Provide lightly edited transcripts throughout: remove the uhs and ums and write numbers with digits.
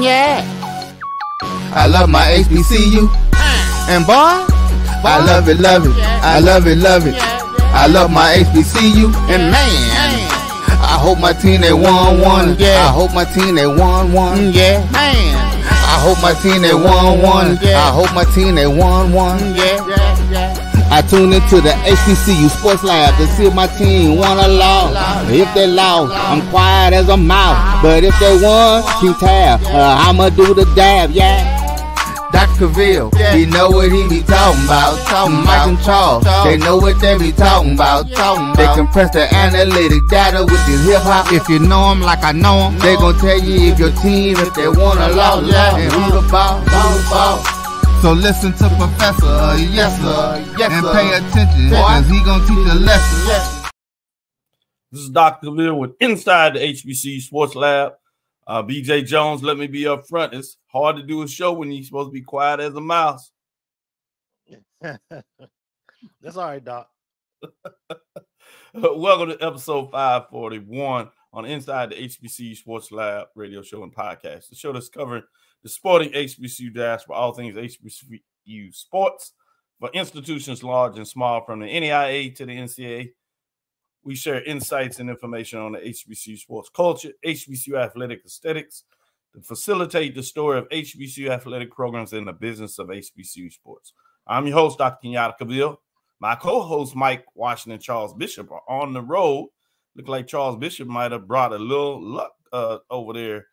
Yeah. I love my HBCU. And boy, I love it, love it. I love it, love it. I love my HBCU. And man, I hope my team they won. Yeah. I hope my team they won. Yeah. Man. I hope my team they won. Yeah. I hope my team they won. Yeah. I tune into the HBCU Sports Lab to see if my team won or lost. If they lost, I'm quiet as a mouse. But if they won, keep tab. I'ma do the dab, yeah. Dr. Cavil, he know what he be talking about. Mike and Charles, they know what they be talking about. They compress the analytic data with this hip hop. If you know them like I know them, they gon' tell you if your team, if they won or lost, and who the ball. So listen to Professor, yes sir, and pay attention, cause he gon' teach a lesson. This is Dr. Cavil with Inside the HBCU Sports Lab. BJ Jones, let me be up front. It's hard to do a show when you're supposed to be quiet as a mouse. That's all right, Doc. Welcome to episode 541 on Inside the HBCU Sports Lab radio show and podcast. The show that's covering the sporting HBCU dash for all things HBCU sports for institutions large and small, from the NAIA to the NCAA. We share insights and information on the HBCU sports culture, HBCU athletic aesthetics, to facilitate the story of HBCU athletic programs and the business of HBCU sports. I'm your host, Dr. Cavil. My co-host, Mike Washington, Charles Bishop, are on the road. Look like Charles Bishop might have brought a little luck over there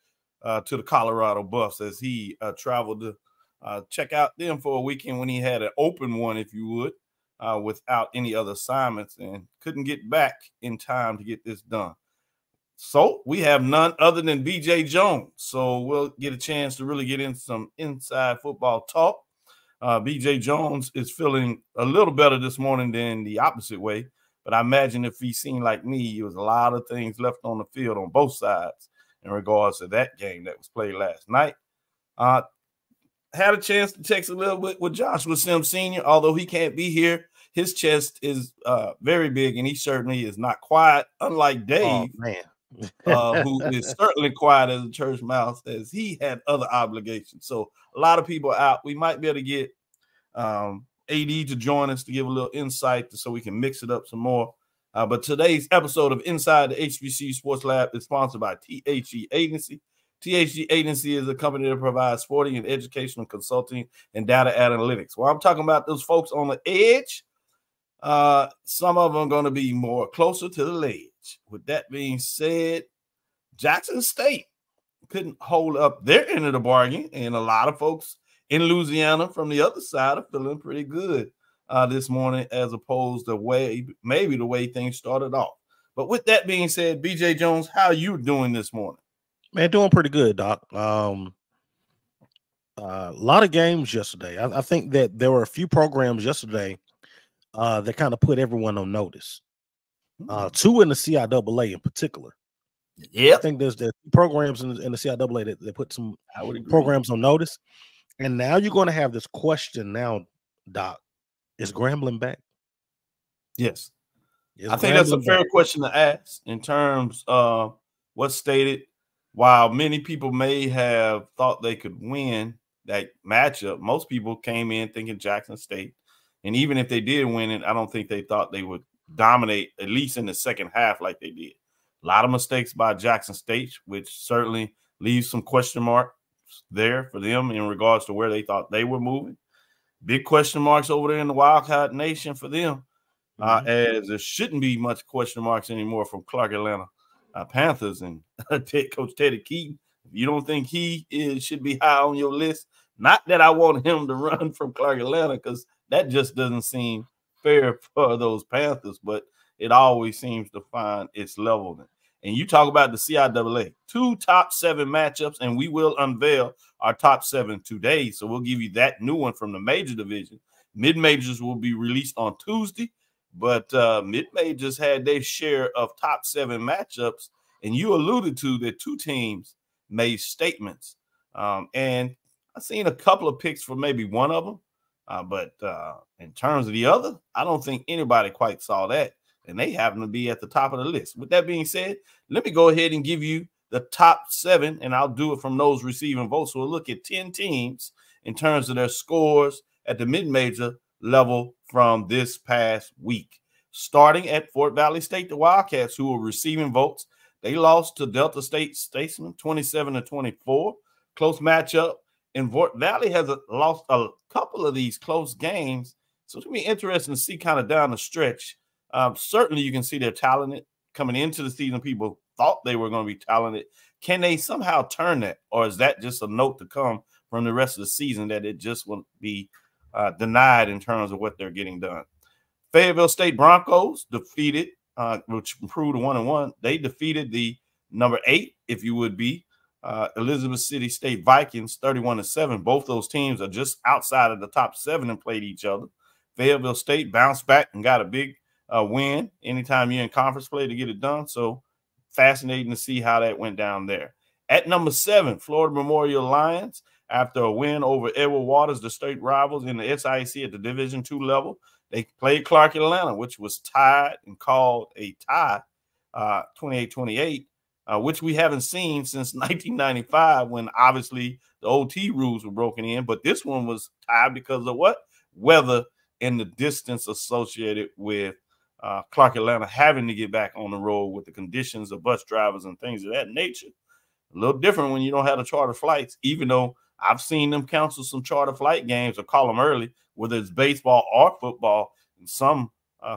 to the Colorado Buffs as he traveled to check out them for a weekend when he had an open one, if you would. Without any other assignments, and couldn't get back in time to get this done. So we have none other than BJ Jones. So we'll get a chance to really get into some inside football talk. BJ Jones is feeling a little better this morning than the opposite way, but I imagine if he seemed like me, there was a lot of things left on the field on both sides in regards to that game that was played last night. Had a chance to text a little bit with Joshua Sims Sr., although he can't be here. His chest is very big, and he certainly is not quiet, unlike Dave, who is certainly quiet as a church mouse, as he had other obligations. So a lot of people are out. We might be able to get AD to join us to give a little insight so we can mix it up some more. But today's episode of Inside the HBCU Sports Lab is sponsored by THG Agency. THG Agency is a company that provides sporting and educational consulting and data analytics. Well, I'm talking about those folks on the edge. Some of them are going to be more closer to the ledge. With that being said, Jackson State couldn't hold up their end of the bargain, and a lot of folks in Louisiana from the other side are feeling pretty good this morning, as opposed to maybe the way things started off. But with that being said, BJ Jones, how are you doing this morning? Man, doing pretty good, Doc. A lot of games yesterday. I think that there were a few programs yesterday that kind of put everyone on notice. Two in the CIAA in particular. Yeah, I think there's programs in the CIAA that put some programs on notice. And now you're going to have this question now, Doc. Is Grambling back? Yes. I think that's a fair question to ask in terms of what's stated. While many people may have thought they could win that matchup, most people came in thinking Jackson State. And even if they did win it, I don't think they thought they would dominate, at least in the second half like they did. A lot of mistakes by Jackson State, which certainly leaves some question marks there for them in regards to where they thought they were moving. Big question marks over there in the Wildcat Nation for them, as there shouldn't be much question marks anymore from Clark Atlanta Panthers and Coach Teddy Keaton. If you don't think he should be high on your list, not that I want him to run from Clark Atlanta, because that just doesn't seem fair for those Panthers, but it always seems to find its level. And you talk about the CIAA, 2 top 7 matchups, and we will unveil our top 7 today. So we'll give you that new one from the major division. Mid-majors will be released on Tuesday, but mid-majors had their share of top 7 matchups, and you alluded to that 2 teams made statements. And I've seen a couple of picks for maybe one of them, but in terms of the other, I don't think anybody quite saw that, and they happen to be at the top of the list. With that being said, let me go ahead and give you the top 7, and I'll do it from those receiving votes. So we'll look at 10 teams in terms of their scores at the mid-major level from this past week. Starting at Fort Valley State, the Wildcats, who were receiving votes, they lost to Delta State Statesman 27-24. Close matchup. And Fort Valley has lost a couple of these close games. So it's going to be interesting to see kind of down the stretch. Certainly you can see they're talented. Coming into the season, people thought they were going to be talented. Can they somehow turn that? Or is that just a note to come from the rest of the season that it just will be denied in terms of what they're getting done? Fayetteville State Broncos defeated, which improved to 1-1. They defeated the number 8, if you would be, Elizabeth City State Vikings 31-7. Both those teams are just outside of the top 7 and played each other. Fayetteville State bounced back and got a big win anytime you're in conference play to get it done. So fascinating to see how that went down there. At number 7, Florida Memorial Lions, after a win over Edward Waters, the state rivals in the SIC at the Division II level. They played Clark Atlanta, which was tied and called a tie, 28-28, which we haven't seen since 1995 when obviously the OT rules were broken in. But this one was tied because of what? Weather and the distance associated with Clark Atlanta having to get back on the road with the conditions of bus drivers and things of that nature. A little different when you don't have the charter flights, even though I've seen them cancel some charter flight games or call them early, whether it's baseball or football, and some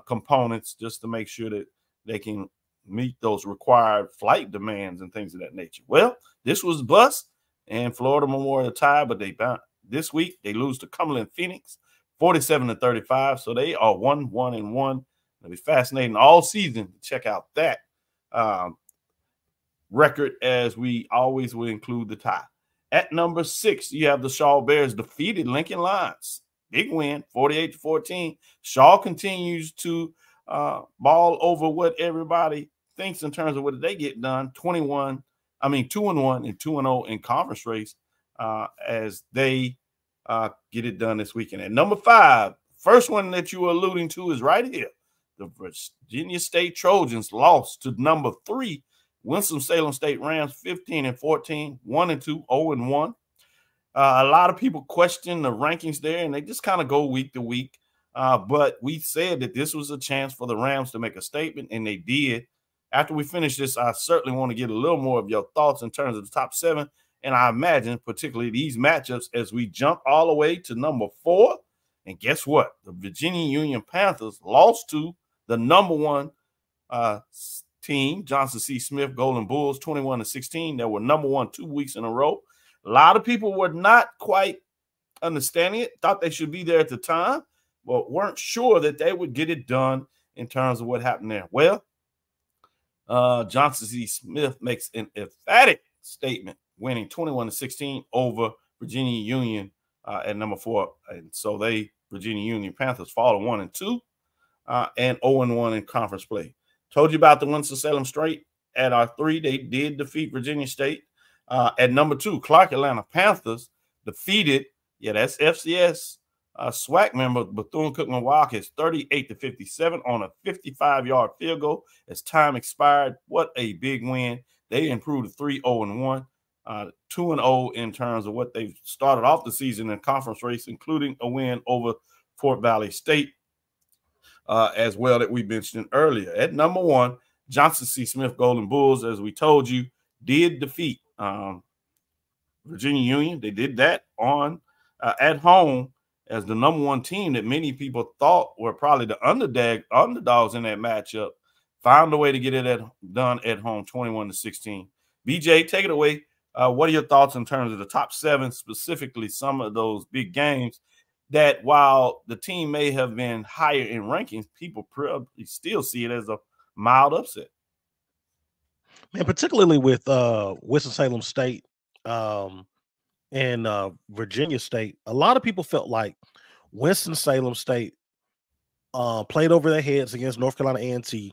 components just to make sure that they can meet those required flight demands and things of that nature. Well, this was bust, and Florida Memorial tied, but this week they lose to Cumberland Phoenix 47-35, so they are 1-1-1. It'll be fascinating all season to check out that record, as we always will include the tie. At number 6, you have the Shaw Bears defeated Lincoln Lions. Big win, 48-14. Shaw continues to ball over what everybody thinks in terms of what they get done. 2-1 and 2-0 in conference race as they get it done this weekend. At number 5, first one that you were alluding to is right here. The Virginia State Trojans lost to number 3, Winston-Salem State Rams 15-14, 1-2, 0-1. A lot of people question the rankings there, and they just kind of go week to week. But we said that this was a chance for the Rams to make a statement, and they did. After we finish this, I certainly want to get a little more of your thoughts in terms of the top 7, and I imagine particularly these matchups as we jump all the way to number 4. And guess what? The Virginia Union Panthers lost to the number 1 team, Johnson C. Smith Golden Bulls, 21-16. They were number 1 2 weeks in a row. A lot of people were not quite understanding it, thought they should be there at the time, but weren't sure that they would get it done in terms of what happened there. Well, Johnson C. Smith makes an emphatic statement, winning 21-16 over Virginia Union at number 4. And so Virginia Union Panthers fall to 1-2 and 0-1 in conference play. Told you about the Winston-Salem State at our 3. They did defeat Virginia State. At number 2, Clark Atlanta Panthers defeated, that's FCS SWAC member Bethune-Cookman Wildcats 38-57 on a 55-yard field goal as time expired. What a big win. They improved to 3-0-1, 2-0 in terms of what they've started off the season in conference race, including a win over Fort Valley State as well that we mentioned earlier. At number 1, Johnson C. Smith Golden Bulls, as we told you, did defeat Virginia Union. They did that on at home as the number 1 team that many people thought were probably the underdogs in that matchup. Found a way to get it done at home, 21-16. BJ, take it away. What are your thoughts in terms of the top 7, specifically some of those big games that while the team may have been higher in rankings, people probably still see it as a mild upset? Man, particularly with Winston-Salem State and Virginia State, a lot of people felt like Winston-Salem State played over their heads against North Carolina A&T,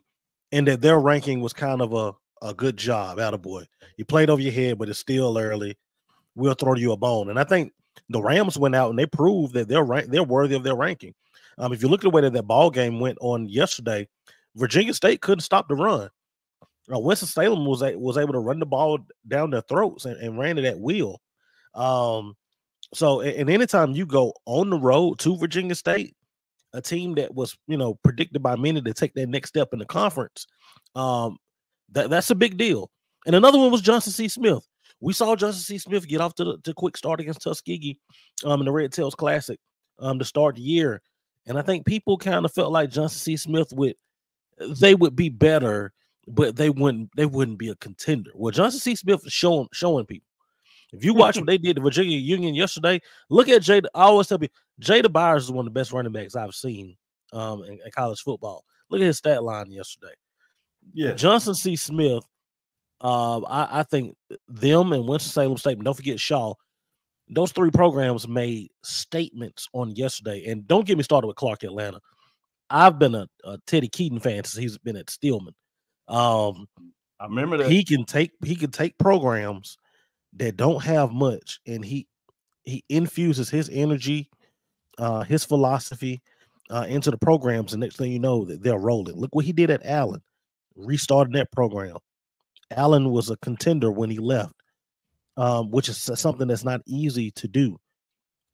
and that their ranking was kind of a good job. Attaboy. You played over your head, but it's still early. We'll throw you a bone. And I think the Rams went out and they proved that they're worthy of their ranking. If you look at the way that ball game went on yesterday, Virginia State couldn't stop the run. Winston-Salem was able to run the ball down their throats and ran it at will. So, and anytime you go on the road to Virginia State, a team that was, predicted by many to take that next step in the conference, that's a big deal. And another one was Johnson C. Smith. We saw Johnson C. Smith get off to the quick start against Tuskegee in the Red Tails Classic to start the year. And I think people kind of felt like Johnson C. Smith would be better, but they wouldn't be a contender. Well, Johnson C. Smith is showing people. If you watch what they did to Virginia Union yesterday, look at Jada. I always tell you, Jada Byers is one of the best running backs I've seen in college football. Look at his stat line yesterday. Yeah, Johnson C. Smith. I think them and Winston-Salem State, don't forget Shaw, those three programs made statements on yesterday. And don't get me started with Clark Atlanta. I've been a Teddy Keaton fan since he's been at Stillman. I remember that he can take programs that don't have much, and he infuses his energy, his philosophy into the programs, and next thing you know, that they're rolling. Look what he did at Allen, restarting that program. Allen was a contender when he left, which is something that's not easy to do.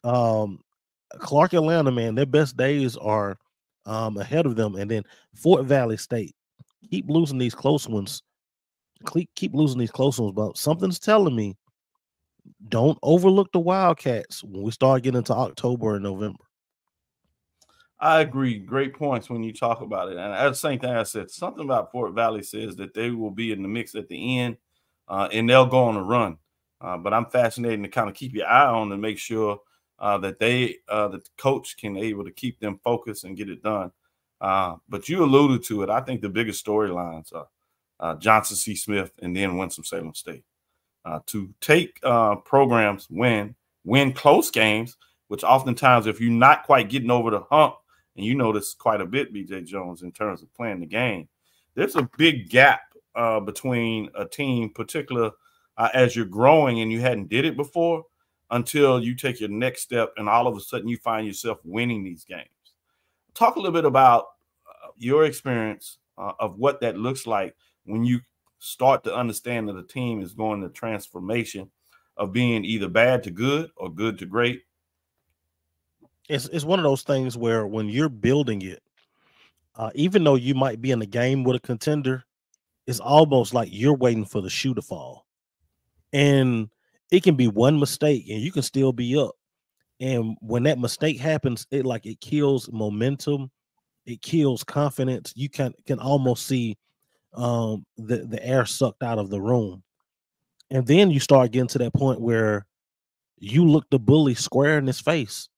Clark Atlanta, man, their best days are ahead of them. And then Fort Valley State, keep losing these close ones. But something's telling me, don't overlook the Wildcats when we start getting into October and November. I agree. Great points when you talk about it. And that's the same thing I said. Something about Fort Valley says that they will be in the mix at the end and they'll go on a run. But I'm fascinated to kind of keep your eye on to make sure that the coach can able to keep them focused and get it done. But you alluded to it. I think the biggest storylines are Johnson C. Smith and then Winston-Salem State. To take programs, win close games, which oftentimes if you're not quite getting over the hump, and you notice quite a bit, BJ Jones, in terms of playing the game, there's a big gap between a team, particular as you're growing and you hadn't did it before, until you take your next step and all of a sudden you find yourself winning these games. Talk a little bit about your experience of what that looks like when you start to understand that a team is going the transformation of being either bad to good or good to great. It's one of those things where when you're building it, even though you might be in a game with a contender, it's almost like you're waiting for the shoe to fall. And it can be one mistake and you can still be up. And when that mistake happens, it kills momentum. It kills confidence. You can almost see the air sucked out of the room. And then you start getting to that point where you look the bully square in his face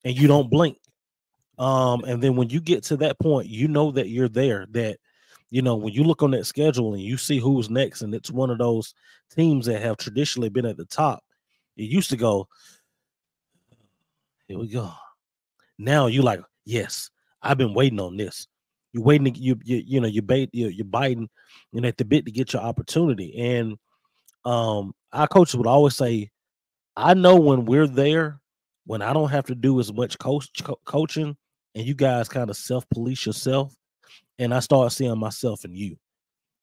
and you don't blink. And then when you get to that point, you know that you're there, that, when you look on that schedule and you see who's next, and it's one of those teams that have traditionally been at the top, it used to go, here we go. Now you're like, yes, I've been waiting on this. You're waiting, you're biting, at the bit to get your opportunity. And our coaches would always say, I know when we're there, when I don't have to do as much coaching, and you guys kind of self-police yourself, and I start seeing myself in you.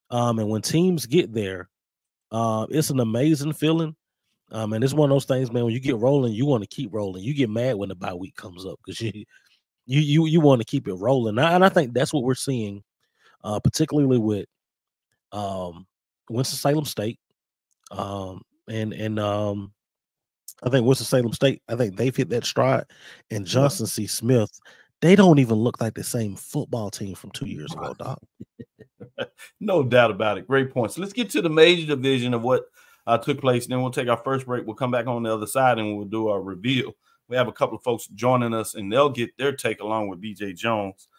And when teams get there, it's an amazing feeling. And it's one of those things, man, when you get rolling, you want to keep rolling. You get mad when the bye week comes up because you want to keep it rolling. And I think that's what we're seeing, particularly with Winston-Salem State. I think Winston-Salem State, I think they've hit that stride. And Johnson C. Smith, they don't even look like the same football team from 2 years ago, Doc. No doubt about it. Great points. So let's get to the major division of what took place. Then we'll take our first break. We'll come back on the other side and we'll do our reveal. We have a couple of folks joining us, and they'll get their take along with BJ Jones.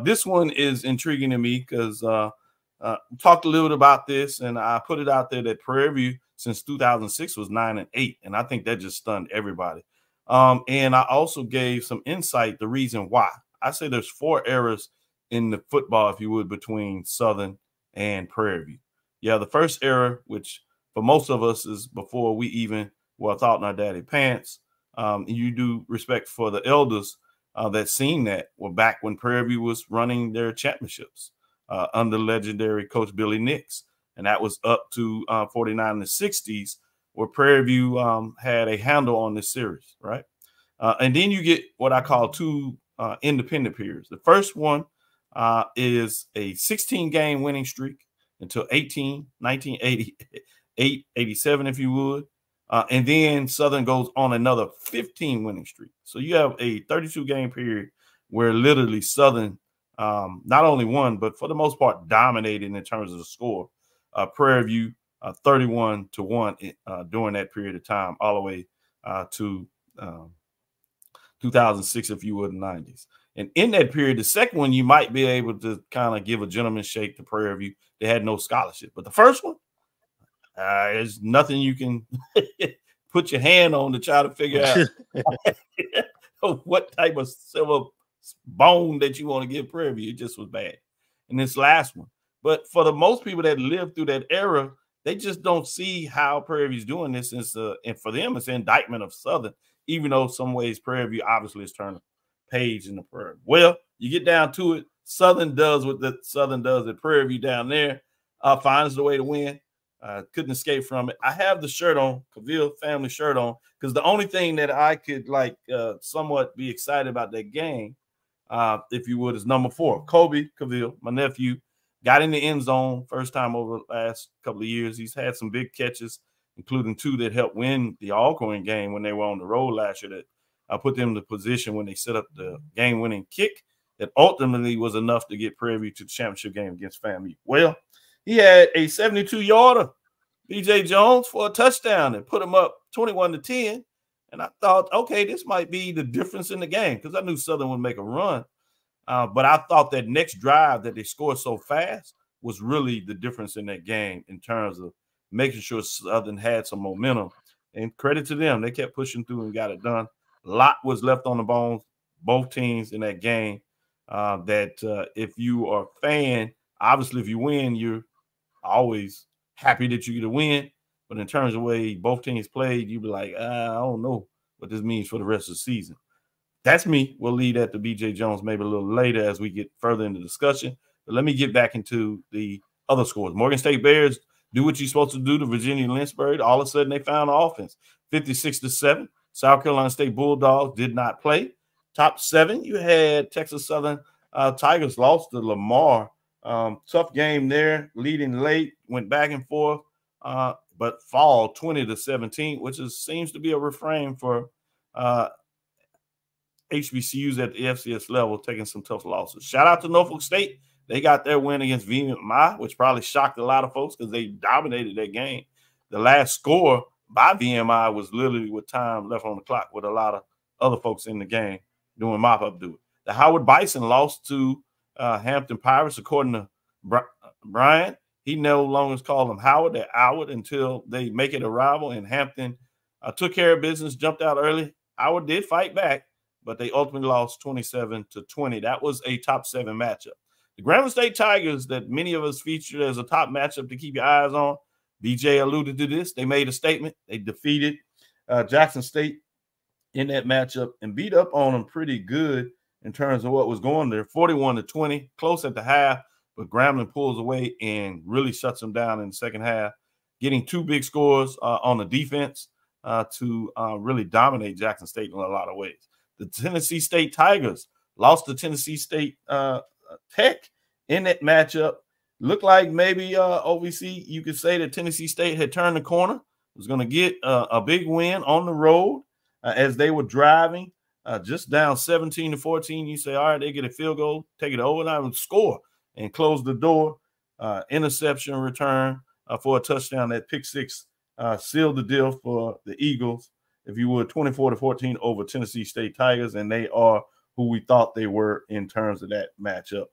This one is intriguing to me because we talked a little bit about this, and I put it out there that Prairie View since 2006 was 9-8, and I think that just stunned everybody. And I also gave some insight, the reason why. I say there's 4 errors in the football, if you would, between Southern and Prairie View. Yeah, the first error, which for most of us is before we even were thought in our daddy pants. You do respect for the elders that seen that were back when Prairie View was running their championships. under legendary Coach Billy Nix. And that was up to 49 in the 60s, where Prairie View had a handle on this series, right? And then you get what I call two independent periods. The first one is a 16-game winning streak until 1988, 87, if you would. And then Southern goes on another 15 winning streak. So you have a 32-game period where literally Southern not only won, but for the most part dominated in terms of the score. Prairie View 31-1 during that period of time, all the way to 2006, if you would, the 90s. And in that period, the second one, you might be able to kind of give a gentleman's shake to Prairie View. They had no scholarship. But the first one, there's nothing you can put your hand on to try to figure out what type of silver bone that you want to give Prairie View. It just was bad. And this last one. But for the most people that lived through that era, they just don't see how Prairie View's doing this. And for them, it's an indictment of Southern, even though some ways Prairie View obviously is turning page in the Prairie. Well, you get down to it, Southern does what the Southern does at Prairie View down there, finds the way to win. Couldn't escape from it. I have the shirt on, Cavil family shirt on, because the only thing that I could somewhat be excited about that game, if you would, is number 4, Kobe Cavil, my nephew, got in the end zone first time over the last couple of years. He's had some big catches, including 2 that helped win the Alcorn game when they were on the road last year, that put them in the position when they set up the game-winning kick that ultimately was enough to get Prairie View to the championship game against FAMU. Well, he had a 72-yarder, B.J. Jones, for a touchdown and put him up 21-10. And I thought, okay, this might be the difference in the game, because I knew Southern would make a run. But I thought that next drive that they scored so fast was really the difference in that game in terms of making sure Southern had some momentum. And credit to them. They kept pushing through and got it done. A lot was left on the bones, both teams in that game, if you are a fan, obviously if you win, you're always happy that you get a win. But in terms of the way both teams played, you'd be like, I don't know what this means for the rest of the season. That's me. We'll leave that to B.J. Jones maybe a little later as we get further into the discussion. But let me get back into the other scores. Morgan State Bears do what you're supposed to do to Virginia Lynchburg. All of a sudden, they found the offense, 56-7. South Carolina State Bulldogs did not play. Top 7, you had Texas Southern Tigers lost to Lamar. Tough game there, leading late, went back and forth, but fall 20-17, which seems to be a refrain for HBCUs at the FCS level, taking some tough losses. Shout out to Norfolk State. They got their win against VMI, which probably shocked a lot of folks because they dominated that game. The last score by VMI was literally with time left on the clock, with a lot of other folks in the game doing mop-up duty. The Howard Bison lost to Hampton Pirates, according to Brian. He no longer calls them Howard. They're Howard until they make it a rival. And Hampton took care of business, jumped out early. Howard did fight back, but they ultimately lost 27-20. That was a top 7 matchup. The Grambling State Tigers, that many of us featured as a top matchup to keep your eyes on, BJ alluded to this. They made a statement. They defeated Jackson State in that matchup and beat up on them pretty good in terms of what was going there. 41-20, close at the half, but Grambling pulls away and really shuts them down in the second half, getting 2 big scores on the defense to really dominate Jackson State in a lot of ways. The Tennessee State Tigers lost to Tennessee State Tech in that matchup. Looked like maybe OVC, you could say that Tennessee State had turned the corner, was going to get a big win on the road as they were driving just down 17-14. You say, all right, they get a field goal, take it overtime and score and close the door. Interception return for a touchdown. That pick 6 sealed the deal for the Eagles, if you would, 24-14 over Tennessee State Tigers, and they are who we thought they were in terms of that matchup.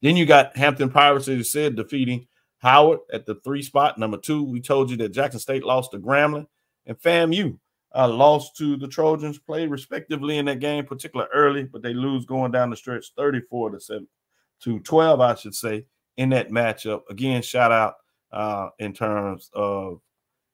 Then you got Hampton Pirates, as you said, defeating Howard at the 3 spot. Number 2, we told you that Jackson State lost to Grambling, and FAMU lost to the Trojans, played respectively in that game, particularly early, but they lose going down the stretch 34-12, I should say, in that matchup. Again, shout out in terms of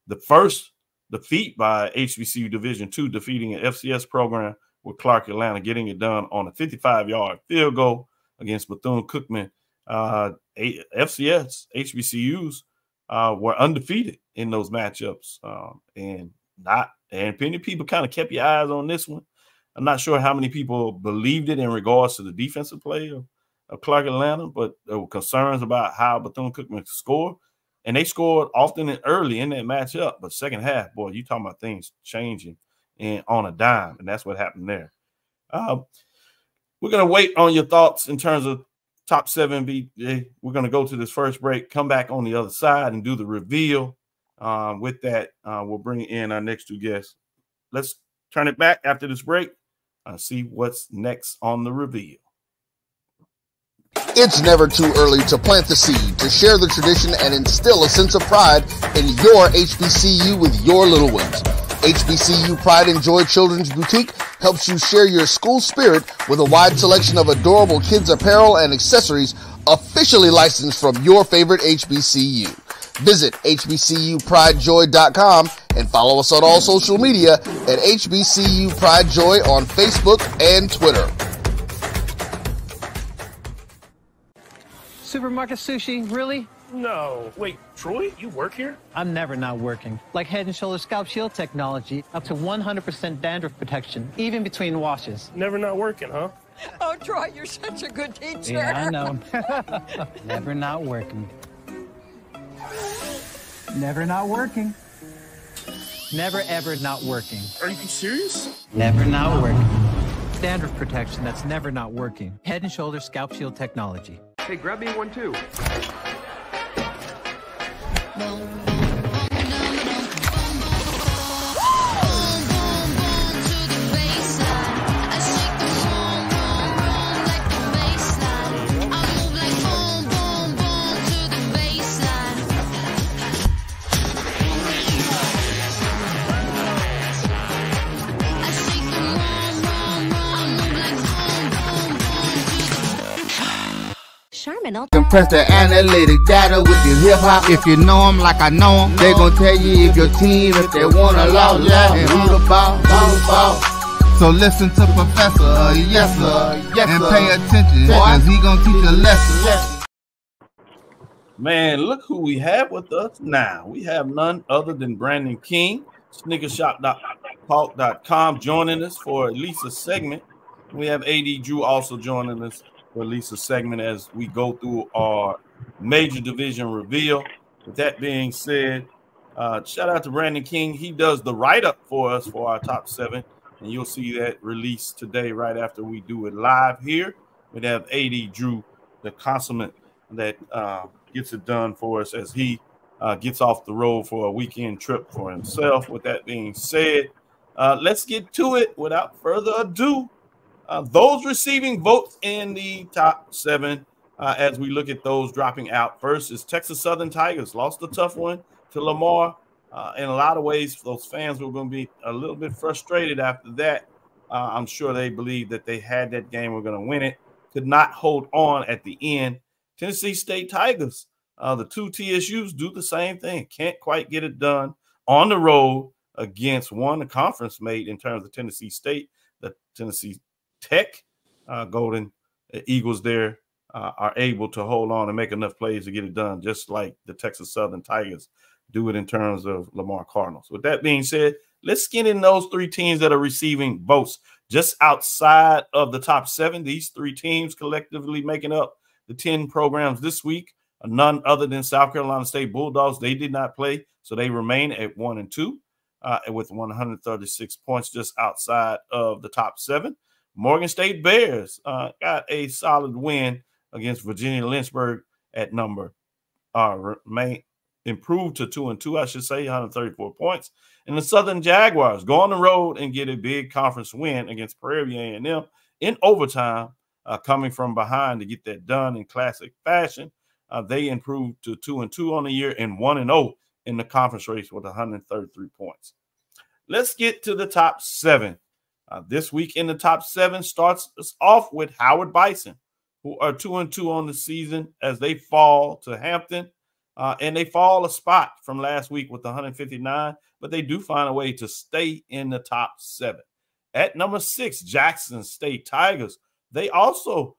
the first defeat by HBCU Division II, defeating an FCS program with Clark Atlanta, getting it done on a 55-yard field goal against Bethune-Cookman FCS, HBCUs were undefeated in those matchups. And many people kind of kept your eyes on this one. I'm not sure how many people believed it in regards to the defensive play of Clark Atlanta, but there were concerns about how Bethune-Cookman could score. And they scored often and early in that matchup. But second half, boy, you talking about things changing and on a dime. And that's what happened there. We're going to wait on your thoughts in terms of top 7 BJ. We're going to go to this first break, come back on the other side and do the reveal. With that, we'll bring in our next 2 guests. Let's turn it back after this break and see what's next on the reveal. It's never too early to plant the seed, to share the tradition, and instill a sense of pride in your HBCU with your little ones. HBCU Pride and Joy Children's Boutique helps you share your school spirit with a wide selection of adorable kids apparel and accessories officially licensed from your favorite HBCU. Visit hbcupridejoy.com and follow us on all social media at HBCU Pride Joy on Facebook and Twitter. Supermarket sushi, really? No. Wait, Troy, you work here? I'm never not working. Like Head & Shoulders Scalp Shield technology, up to 100% dandruff protection, even between washes. Never not working, huh? Oh, Troy, you're such a good teacher. Yeah, I know. Never not working. Never not working. Never, ever not working. Are you serious? Never not working. Dandruff protection that's never not working. Head & Shoulders Scalp Shield technology. Hey, grab me one too. Compress the analytic data with your hip hop. If you know them like I know them, they gon' tell you if your team, if they wanna lose, and who the ball. So listen to Professor, yes sir, and pay attention, cause he gon' teach a lesson. Man, look who we have with us now. We have none other than Brandon King, sneakershop.talk.com, joining us for at least a segment. We have AD Drew also joining us for at least a segment as we go through our major division reveal. With that being said, shout out to Brandon King. He does the write-up for us for our top 7, and you'll see that released today right after we do it live here. We have AD Drew, the consummate that gets it done for us as he gets off the road for a weekend trip for himself. With that being said, let's get to it without further ado. Those receiving votes in the top 7, as we look at those dropping out. First is Texas Southern Tigers. Lost a tough one to Lamar. In a lot of ways, those fans were going to be a little bit frustrated after that. I'm sure they believed that they had that game, were going to win it. Could not hold on at the end. Tennessee State Tigers, the 2 TSUs do the same thing. Can't quite get it done on the road against one conference mate in terms of Tennessee State. The Tennessee Tech Golden Eagles there are able to hold on and make enough plays to get it done, just like the Texas Southern Tigers do it in terms of Lamar Cardinals. With that being said, let's get in those 3 teams that are receiving votes just outside of the top 7. These 3 teams collectively making up the 10 programs this week. None other than South Carolina State Bulldogs. They did not play, so they remain at 1 and 2 with 136 points just outside of the top 7. Morgan State Bears got a solid win against Virginia Lynchburg at number improved to 2 and 2, I should say, 134 points. And the Southern Jaguars go on the road and get a big conference win against Prairie A&M in overtime, coming from behind to get that done in classic fashion. They improved to 2 and 2 on the year and 1 and 0 in the conference race with 133 points. Let's get to the top 7. This week in the top 7 starts us off with Howard Bison, who are 2 and 2 on the season as they fall to Hampton. And they fall a spot from last week with 159, but they do find a way to stay in the top 7. At number 6, Jackson State Tigers. They also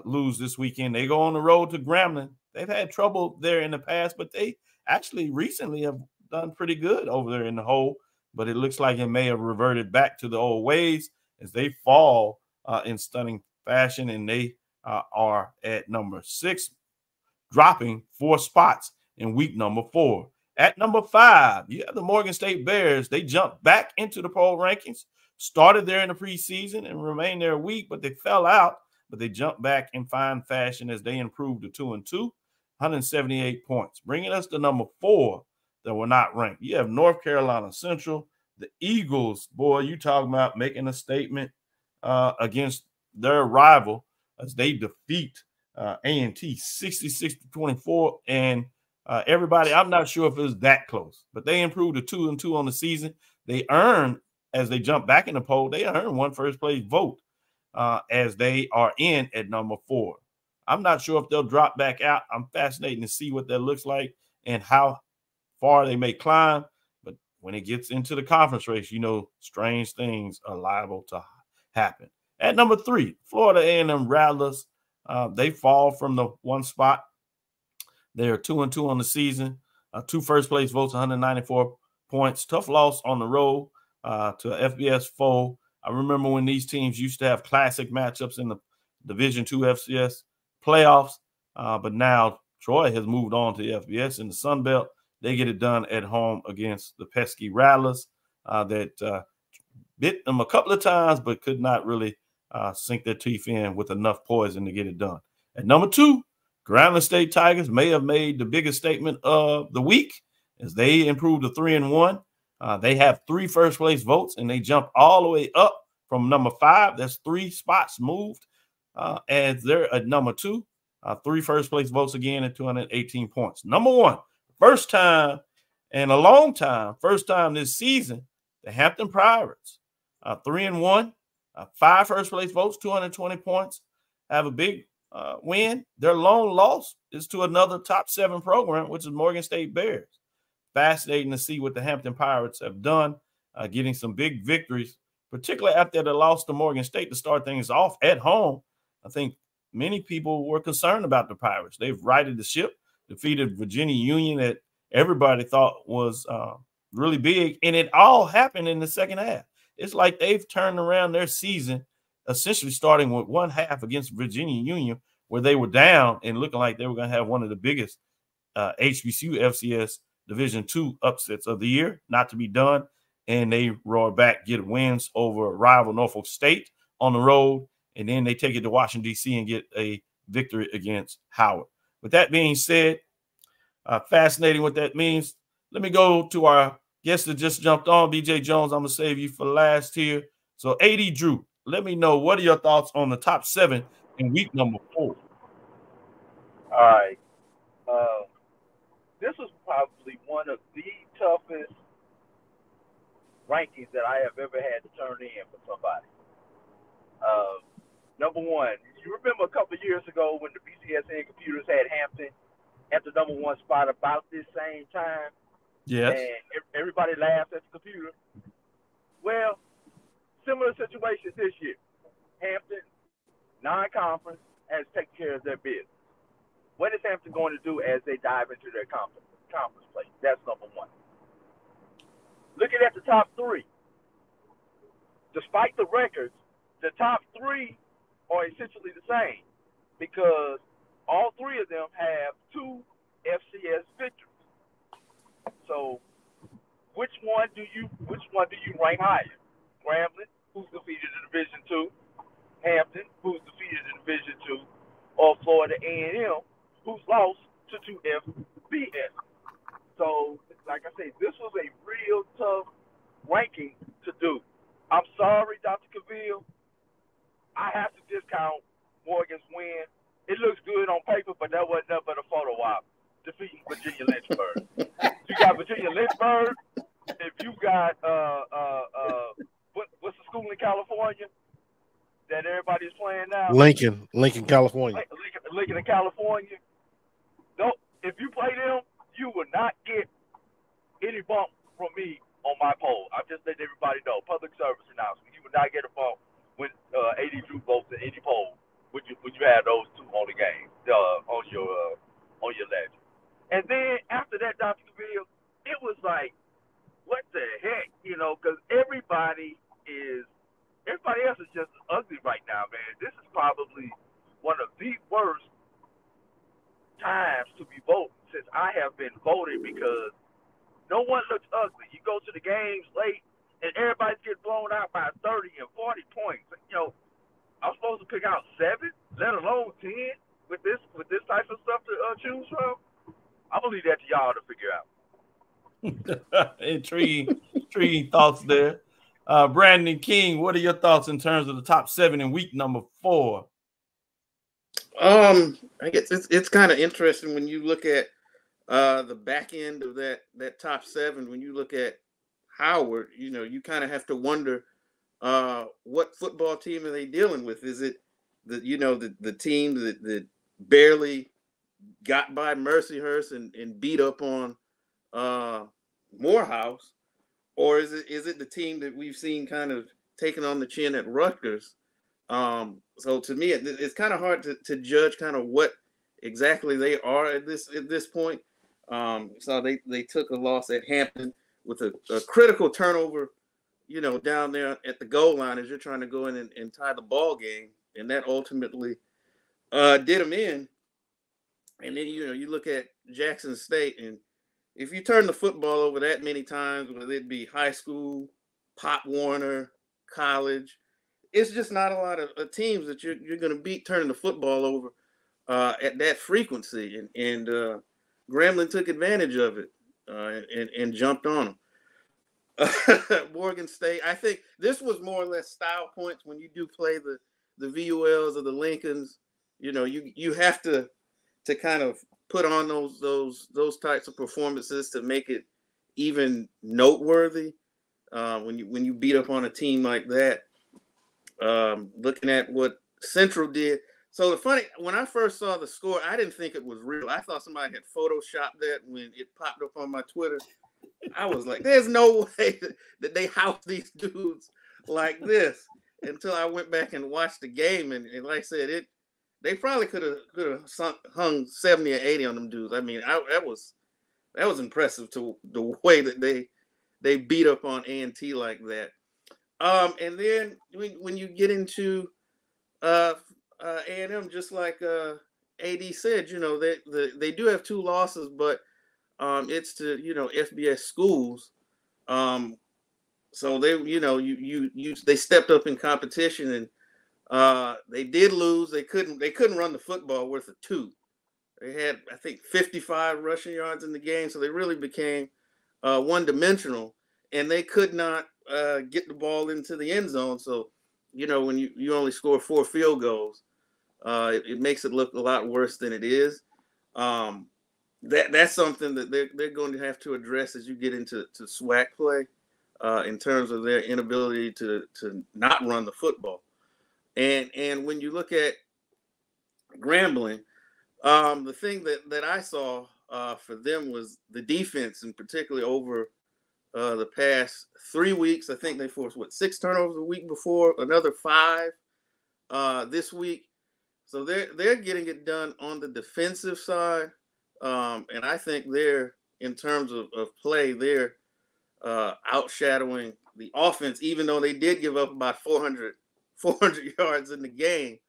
lose this weekend. They go on the road to Grambling. They've had trouble there in the past, but they actually recently have done pretty good over there in the hole. But it looks like it may have reverted back to the old ways as they fall in stunning fashion, and they are at number 6, dropping 4 spots in week number 4. At number 5, you have the Morgan State Bears. They jumped back into the poll rankings, started there in the preseason and remained there a week, but they fell out. But they jumped back in fine fashion as they improved to 2-2, 178 points, bringing us to number 4 that were not ranked. You have North Carolina Central. The Eagles, boy, you talking about making a statement against their rival as they defeat A&T 66-24. And everybody, I'm not sure if it was that close, but they improved to 2-2 on the season. They earned, as they jump back in the poll, they earned one first-place vote as they are in at number 4. I'm not sure if they'll drop back out. I'm fascinated to see what that looks like and how far they may climb. But when it gets into the conference race, you know, strange things are liable to happen. At number 3, Florida A&M Rattlers. They fall from the 1 spot. They are 2-2 on the season. 2 first-place votes, 194 points. Tough loss on the road to a FBS foe. I remember when these teams used to have classic matchups in the Division II FCS playoffs, but now Troy has moved on to the FBS in the Sun Belt. They get it done at home against the pesky Rattlers that bit them a couple of times, but could not really sink their teeth in with enough poison to get it done. At number 2, Grambling State Tigers may have made the biggest statement of the week as they improved to 3-1. They have 3 first-place votes, and they jump all the way up from number 5. That's 3 spots moved as they're at number 2. 3 first-place votes again at 218 points. Number 1, first time in a long time, first time this season, the Hampton Pirates, 3-1, 5 first-place votes, 220 points, have a big win. Their lone loss is to another top 7 program, which is Morgan State Bears. Fascinating to see what the Hampton Pirates have done, getting some big victories, particularly after the loss to Morgan State to start things off at home. I think many people were concerned about the Pirates. They've righted the ship, defeated Virginia Union that everybody thought was really big, and it all happened in the second half. It's like they've turned around their season, essentially starting with 1 half against Virginia Union, where they were down and looking like they were going to have one of the biggest HBCU FCS Division II upsets of the year, not to be done. And they roar back, get wins over rival Norfolk State on the road, and then they take it to Washington, D.C. and get a victory against Howard. With that being said, fascinating what that means. Let me go to our guest that just jumped on, BJ Jones. I'm going to save you for last here. So, AD Drew, let me know, what are your thoughts on the top 7 in week number 4? All right. This was probably one of the toughest rankings that I have ever had to turn in for somebody. Number 1, you remember a couple of years ago when the BCSN computers had Hampton at the number 1 spot about this same time? Yes. And everybody laughed at the computer. Well, similar situation this year. Hampton, non-conference, has taken care of their business. What is Hampton going to do as they dive into their conference play? That's number 1. Looking at the top 3, despite the records, the top 3 are essentially the same because all 3 of them have 2 FCS victories. So, which one do you rank higher? Grambling, who's defeated in Division II, Hampton, who's defeated in Division II, or Florida A&M, who's lost to 2 FBS. So, like I say, this was a real tough ranking to do. I'm sorry, Dr. Cavil. I have to discount Morgan's win. It looks good on paper, but that wasn't nothing but a photo op defeating Virginia Lynchburg. You got Virginia Lynchburg. If you got what's the school in California that everybody's playing now? Lincoln, California. Lincoln in California. Don't, if you play them, you will not get any bump from me on my poll. I'm just letting everybody know. Public service announcement. You will not get a bump when AD Drew votes in any poll when you had those two on the game on your ledger. And then after that, Dr. Cavil, it was like, what the heck, you know? Because everybody else is just ugly right now, man. This is probably one of the worst times to be voting since I have been voting, because no one looks ugly. You go to the games late, and everybody's getting blown out by 30 and 40 points. You know, I'm supposed to pick out 7, let alone 10, with this type of stuff to choose from. I'm gonna leave that to y'all to figure out. Intriguing thoughts there. Brandon King, what are your thoughts in terms of the top 7 in week number 4? I guess it's kind of interesting when you look at the back end of that top 7. When you look at Howard, you know, you kind of have to wonder what football team are they dealing with? Is it the team that barely got by Mercyhurst and beat up on Morehouse, or is it the team that we've seen kind of taking on the chin at Rutgers? So to me, it's kind of hard to judge kind of what exactly they are at this point. So they took a loss at Hampton with a critical turnover, you know, down there at the goal line as you're trying to go in and tie the ball game, and that ultimately did them in. And then, you know, you look at Jackson State, and if you turn the football over that many times, whether it be high school, Pop Warner, college, it's just not a lot of teams that you're going to beat turning the football over at that frequency. And Grambling took advantage of it and jumped on them. Morgan State, I think this was more or less style points. When you do play the VULs or the Lincolns, you know, you have to kind of put on those types of performances to make it even noteworthy. When you beat up on a team like that. Looking at what Central did. So when I first saw the score, I didn't think it was real. I thought somebody had photoshopped that when it popped up on my Twitter. I was like, there's no way that they house these dudes like this, until I went back and watched the game. And like I said, they probably could have hung 70 or 80 on them dudes. I mean, that was impressive to the way that they beat up on A&T like that. And then when you get into A&M, just like AD said, you know, they do have 2 losses, but it's to, you know, FBS schools. So they, you know, they stepped up in competition, and they did lose. They couldn't run the football worth of 2. They had, I think, 55 rushing yards in the game, so they really became one-dimensional, and they could not get the ball into the end zone. So, you know, when you only score 4 field goals, it makes it look a lot worse than it is. That's something that they're going to have to address as you get into SWAC play, in terms of their inability to not run the football. And when you look at Grambling, the thing that I saw for them was the defense, and particularly over the past 3 weeks. I think they forced 6 turnovers a week before, another 5 this week. So they're getting it done on the defensive side, and I think they're, in terms of play, they're outshadowing the offense, even though they did give up about 400 yards in the game.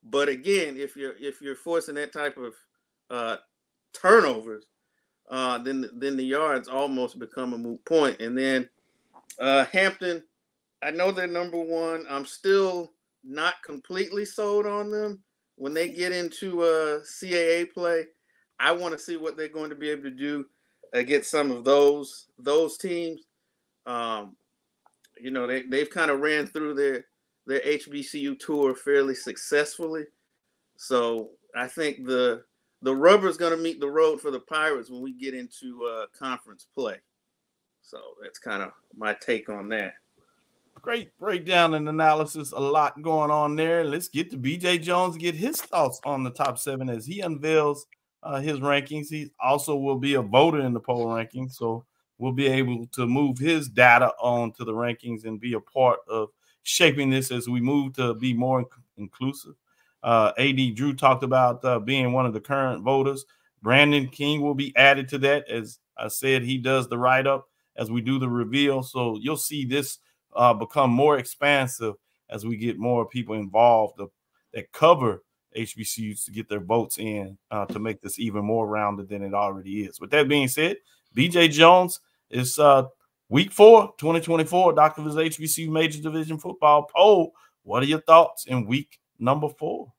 But again, if you're forcing that type of turnovers, then the yards almost become a moot point. And then Hampton, I know they're number 1. I'm still not completely sold on them. When they get into CAA play, I want to see what they're going to be able to do against some of those teams. You know, they've kind of ran through their HBCU tour fairly successfully. So I think the rubber's going to meet the road for the Pirates when we get into conference play. So that's kind of my take on that. Great breakdown and analysis. A lot going on there. Let's get to BJ Jones, get his thoughts on the top 7 as he unveils his rankings. He also will be a voter in the poll rankings, so we'll be able to move his data on to the rankings and be a part of shaping this as we move to be more inclusive. AD Drew talked about being one of the current voters. Brandon King will be added to that. As I said, he does the write-up as we do the reveal. So you'll see this become more expansive as we get more people involved that cover HBCUs to get their votes in to make this even more rounded than it already is. With that being said, BJ Jones is week 4, 2024, Dr. Viz HBCU Major Division Football poll. What are your thoughts in week number 4?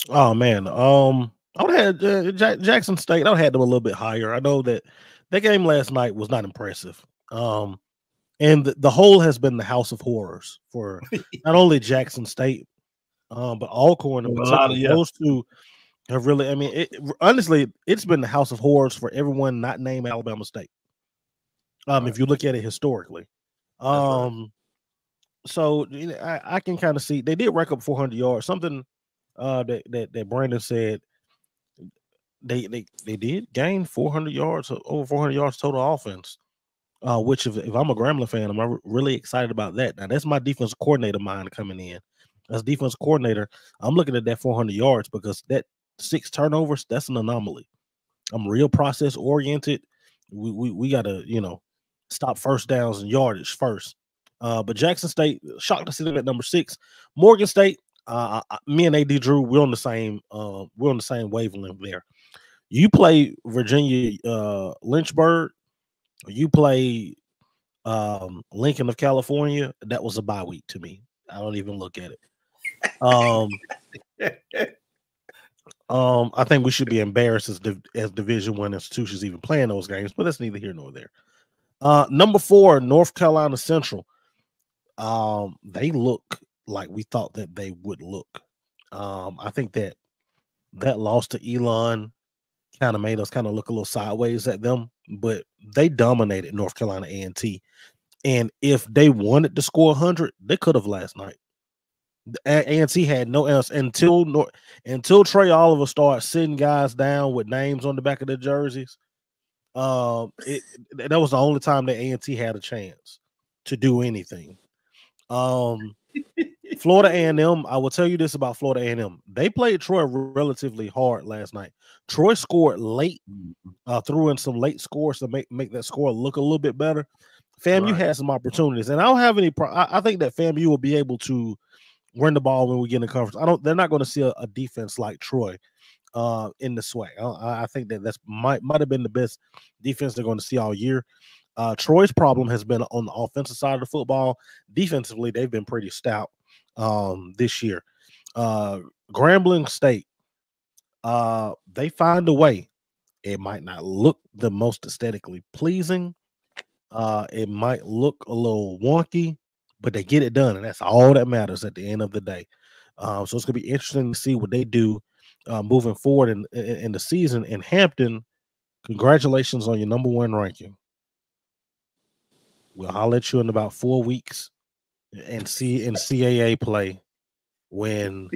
Oh man, I would have had Jackson State. I would have had them a little bit higher. I know that game last night was not impressive. And the whole has been the house of horrors for not only Jackson State, but Alcorn in particular. Those two have really. I mean, honestly, it's been the house of horrors for everyone not named Alabama State. Right. If you look at it historically, Right. so you know, I can kind of see they did rack up 400 yards. Something that Brandon said they did gain 400 yards, over 400 yards total offense. Which if I'm a Grambling fan, I'm really excited about that. Now that's my defensive coordinator mind coming in. As defensive coordinator, I'm looking at that 400 yards because that 6 turnovers, that's an anomaly. I'm real process oriented. We gotta, stop first downs and yardage first. But Jackson State, shocked to see them at number 6. Morgan State, me and AD Drew, we're on the same wavelength there. You play Virginia Lynchburg, you play Lincoln of California, that was a bye week to me. I don't even look at it. I think we should be embarrassed as Division I institutions even playing those games, but that's neither here nor there. Number 4, North Carolina Central. They look like we thought that they would look. I think that loss to Elon kind of made us kind of look a little sideways at them, but they dominated North Carolina A&T. And if they wanted to score 100, they could have last night. A&T had no else until Trey Oliver started sitting guys down with names on the back of their jerseys. That was the only time that A&T had a chance to do anything. Florida A&M, I will tell you this about Florida A&M. They played Troy relatively hard last night. Troy scored late, threw in some late scores to make that score look a little bit better. FAMU had some opportunities, and I don't have any. I think that FAMU will be able to run the ball when we get in the conference. They're not going to see a defense like Troy in the swag. I think that might have been the best defense they're going to see all year. Troy's problem has been on the offensive side of the football. Defensively, they've been pretty stout this year. Grambling State, they find a way. It might not look the most aesthetically pleasing. It might look a little wonky, but they get it done, and that's all that matters at the end of the day. So it's going to be interesting to see what they do moving forward in the season. In Hampton, congratulations on your number 1 ranking. We'll holler at you in about 4 weeks and see in CAA play when,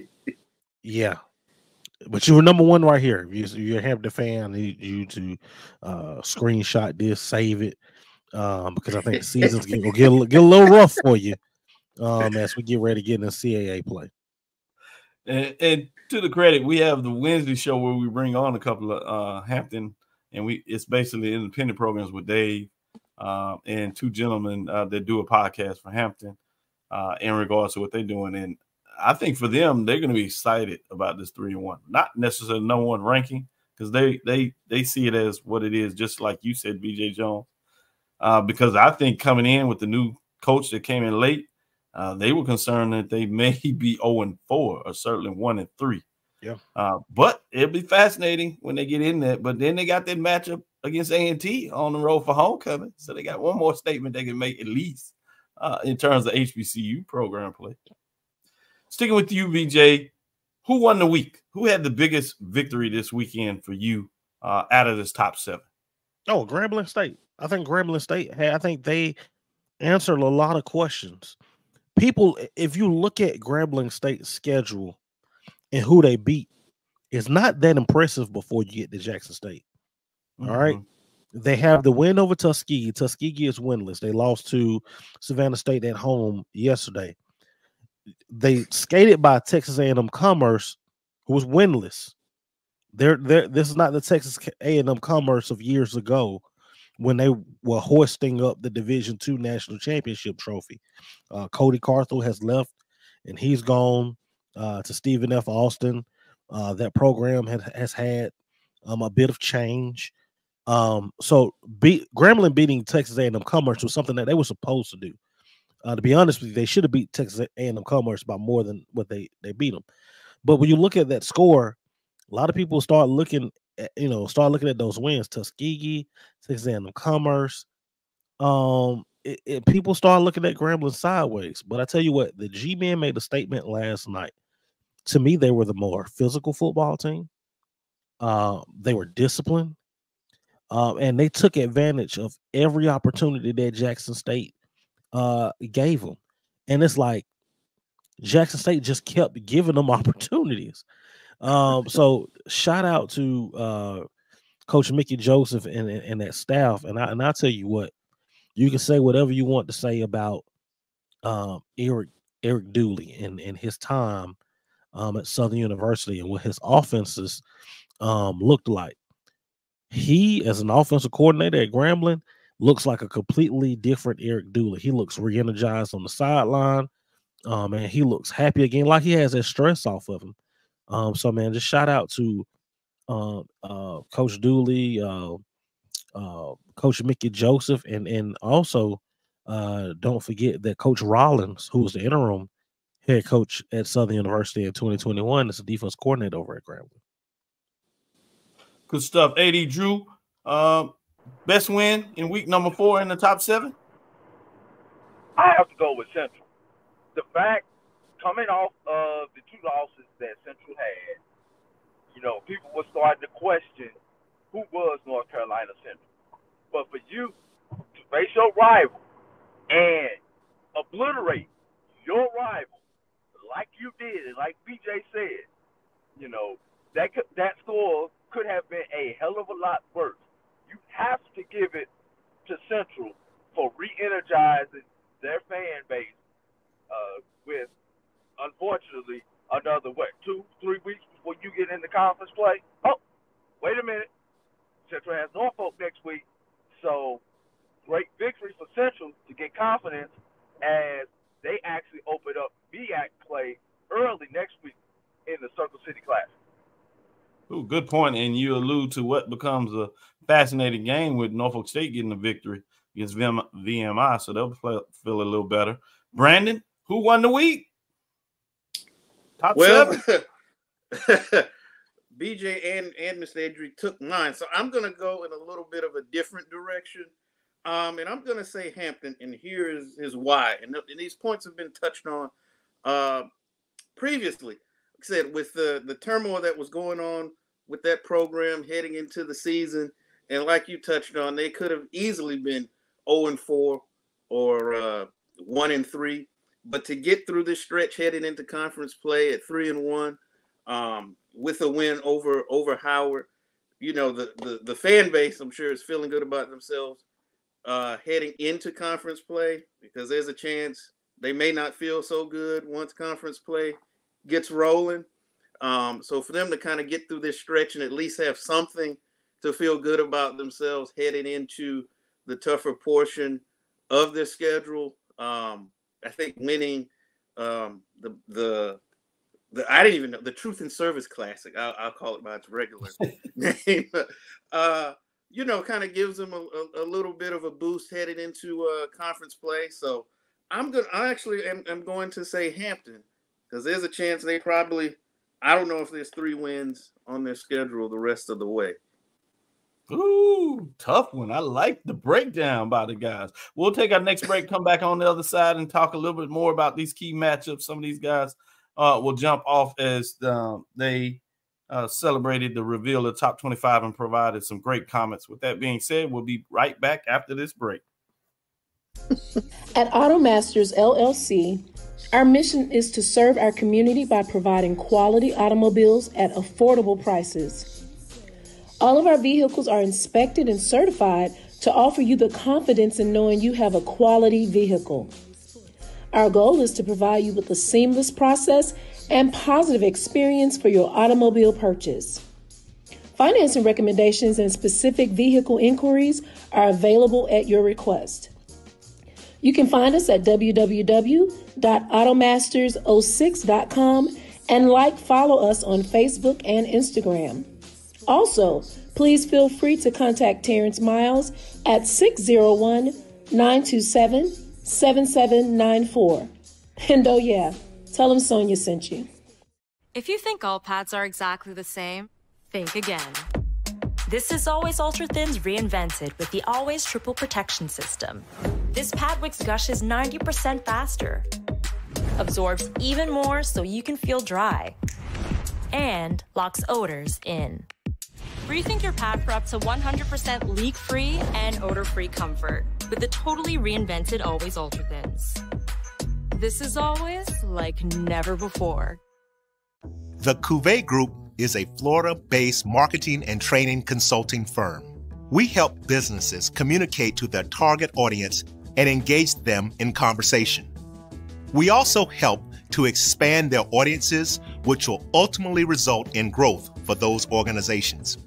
yeah. But you were number 1 right here. You're a Hampton fan. I need you to screenshot this, save it, because I think the season's going to get a little rough for you as we get ready to get in CAA play. And to the credit, we have the Wednesday show where we bring on a couple of Hampton, and it's basically independent programs with Dave and 2 gentlemen that do a podcast for Hampton in regards to what they're doing. And I think for them, they're going to be excited about this 3-1, not necessarily number 1 ranking, because they see it as what it is, just like you said, BJ Jones. Because I think coming in with the new coach that came in late, they were concerned that they may be 0-4 or certainly 1-3. Yeah. But it'll be fascinating when they get in there. But then they got that matchup against A&T on the road for homecoming. So they got one more statement they can make at least in terms of HBCU program play. Sticking with you, BJ, who won the week? Who had the biggest victory this weekend for you out of this top 7? Oh, Grambling State. I think Grambling State I think they answered a lot of questions. People, if you look at Grambling State's schedule and who they beat, it's not that impressive before you get to Jackson State. All right. They have the win over Tuskegee. Tuskegee is winless. They lost to Savannah State at home yesterday. they skated by Texas A&M Commerce, who was winless. This is not the Texas A&M Commerce of years ago when they were hoisting up the Division II National Championship trophy. Cody Carthel has left, and he's gone to Stephen F. Austin. That program has had a bit of change. So Grambling beating Texas A&M Commerce was something that they were supposed to do. To be honest with you, they should have beat Texas A&M Commerce by more than what they beat them. But when you look at that score, a lot of people start looking at those wins. Tuskegee, Texas A&M Commerce. People start looking at Grambling sideways. But I tell you what, the G-Men made a statement last night. To me, they were the more physical football team. They were disciplined. And they took advantage of every opportunity that Jackson State gave them. And it's like Jackson State just kept giving them opportunities. So shout out to Coach Mickey Joseph and that staff. And I'll tell you what, you can say whatever you want to say about Eric Dooley and his time at Southern University and what his offenses looked like. He, as an offensive coordinator at Grambling, looks like a completely different Eric Dooley. He looks re-energized on the sideline. And he looks happy again, like he has that stress off of him. So, man, just shout out to Coach Dooley, Coach Mickey Joseph, and also don't forget that Coach Rollins, who was the interim head coach at Southern University in 2021, is the defense coordinator over at Grambling. Good stuff. AD Drew, best win in week number 4 in the top 7? I have to go with Central. The fact, coming off of the 2 losses that Central had, people were starting to question who was North Carolina Central. But for you to face your rival and obliterate your rival like you did, and like BJ said, that score could have been a hell of a lot worse. You have to give it to Central for re-energizing their fan base with, unfortunately, another, 2-3 weeks before you get into conference play? Oh, wait a minute. Central has Norfolk next week. So, great victory for Central to get confidence as they actually open up BAC play early next week in the Circle City Classic. Ooh, good point. And you allude to what becomes a fascinating game with Norfolk State getting a victory against VMI. So they'll feel a little better. Brandon, who won the week? Top 7? BJ and Mr. Edry took mine. So I'm going to go in a little bit of a different direction. And I'm going to say Hampton, and here is why. And these points have been touched on previously. Like I said, with the turmoil that was going on with that program heading into the season, and like you touched on, they could have easily been 0-4 or 1-3. But to get through this stretch heading into conference play at 3-1, with a win over Howard, the fan base, I'm sure, is feeling good about themselves heading into conference play, because there's a chance they may not feel so good once conference play gets rolling. So for them to kind of get through this stretch and at least have something to feel good about themselves heading into the tougher portion of their schedule, I think winning the I didn't even know, the Truth and Service Classic, I'll call it by its regular name, kind of gives them a little bit of a boost headed into conference play. So I'm going to say Hampton, because there's a chance they probably, I don't know if there's 3 wins on their schedule the rest of the way. Ooh, tough one. I like the breakdown by the guys. We'll take our next break, come back on the other side, and talk a little bit more about these key matchups. Some of these guys will jump off as they celebrated the reveal of the top 25 and provided some great comments. With that being said, we'll be right back after this break. At AutoMasters LLC, our mission is to serve our community by providing quality automobiles at affordable prices. All of our vehicles are inspected and certified to offer you the confidence in knowing you have a quality vehicle. Our goal is to provide you with a seamless process and positive experience for your automobile purchase. Financing recommendations and specific vehicle inquiries are available at your request. You can find us at www.automasters06.com and follow us on Facebook and Instagram. Also, please feel free to contact Terrence Miles at 601-927-7794. And oh yeah, tell him Sonia sent you. If you think all pads are exactly the same, think again. This is Always Ultra Thins reinvented with the Always Triple Protection System. This pad wicks gushes 90% faster, absorbs even more so you can feel dry, and locks odors in. Rethink your pad for up to 100% leak-free and odor-free comfort with the totally reinvented Always Ultra Thins. This is always like never before. The Cavil Group is a Florida-based marketing and training consulting firm. We help businesses communicate to their target audience and engage them in conversation. We also help to expand their audiences, which will ultimately result in growth for those organizations.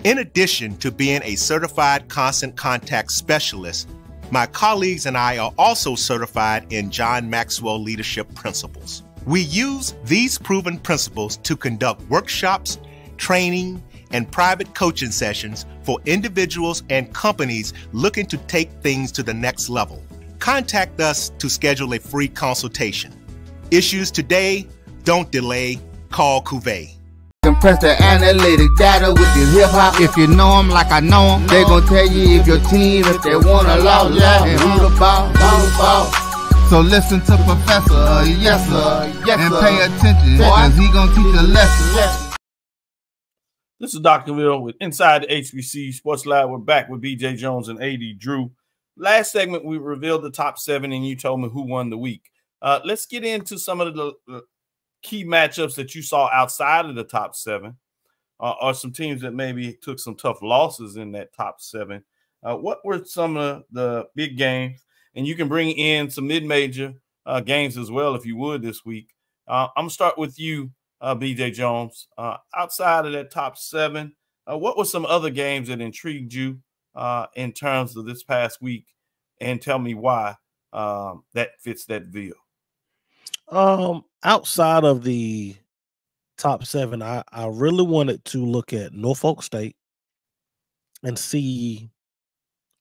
In addition to being a certified constant contact specialist, my colleagues and I are also certified in John Maxwell Leadership Principles. We use these proven principles to conduct workshops, training, and private coaching sessions for individuals and companies looking to take things to the next level. Contact us to schedule a free consultation. Issues today, don't delay, call Cavil. Compress the analytic data with your hip hop. If you know them like I know them, they gon' tell you if your team, if they wanna law, and who the ball. So listen to Professor, yes sir, and pay attention, cause he gon' teach a lesson. This is Dr. Cavil with Inside the HBCU Sports Lab. We're back with BJ Jones and AD Drew. Last segment, we revealed the top 7, and you told me who won the week. Let's get into some of the key matchups that you saw outside of the top 7, or some teams that maybe took some tough losses in that top 7. What were some of the big games? And you can bring in some mid-major games as well, if you would, this week. I'm going to start with you, BJ Jones. Outside of that top 7, what were some other games that intrigued you in terms of this past week? And tell me why that fits that bill. Outside of the top 7, I really wanted to look at Norfolk State and see,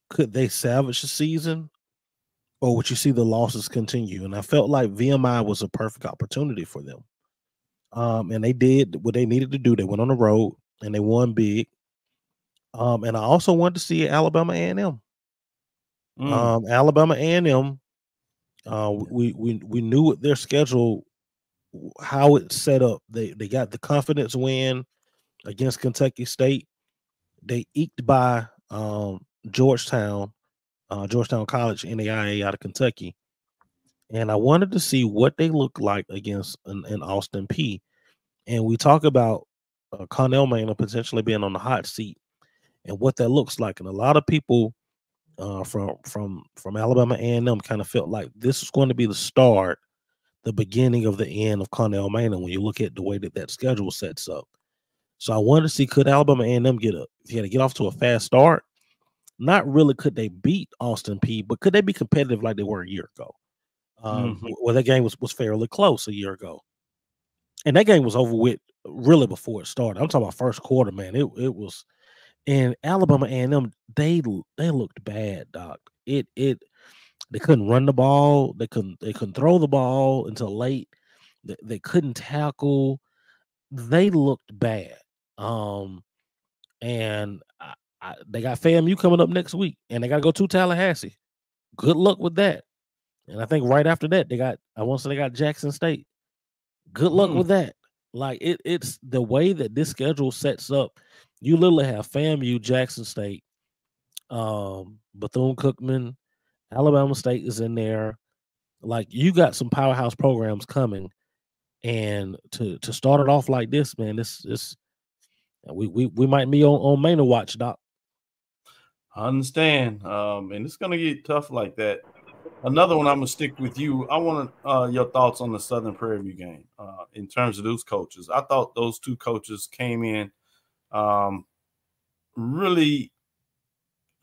could they salvage the season, or would you see the losses continue? And I felt like VMI was a perfect opportunity for them. And they did what they needed to do. They went on the road and they won big. And I also wanted to see Alabama A&M. Alabama A&M, we knew what their schedule, how it's set up. They got the confidence win against Kentucky State. They eked by Georgetown College, NAIA out of Kentucky. And I wanted to see what they look like against an Austin Peay. And we talk about Connell Maynard potentially being on the hot seat and what that looks like. And a lot of people from Alabama A&M kind of felt like this was going to be the start, the beginning of the end of Connell Maynard when you look at the way that schedule sets up. So I wanted to see, could Alabama A&M get off to a fast start? Not really could they beat Austin Peay, but could they be competitive like they were a year ago? Well, that game was fairly close a year ago. And that game was over with really before it started. I'm talking about first quarter, man. It was, and Alabama A&M, they looked bad, Doc. They couldn't run the ball. They couldn't throw the ball until late. They couldn't tackle. They looked bad. And they got FAMU coming up next week, and they got to go to Tallahassee. Good luck with that. And I think right after that, they got Jackson State. Good luck with that. Like it's the way that this schedule sets up. You literally have FAMU, Jackson State, Bethune-Cookman, Alabama State is in there. Like, you got some powerhouse programs coming, and to start it off like this, man, this we might be on Maynard watch, Doc. I understand, and it's gonna get tough like that. Another one, I'm gonna stick with you. I want your thoughts on the Southern Prairie View game in terms of those coaches. I thought those two coaches came in really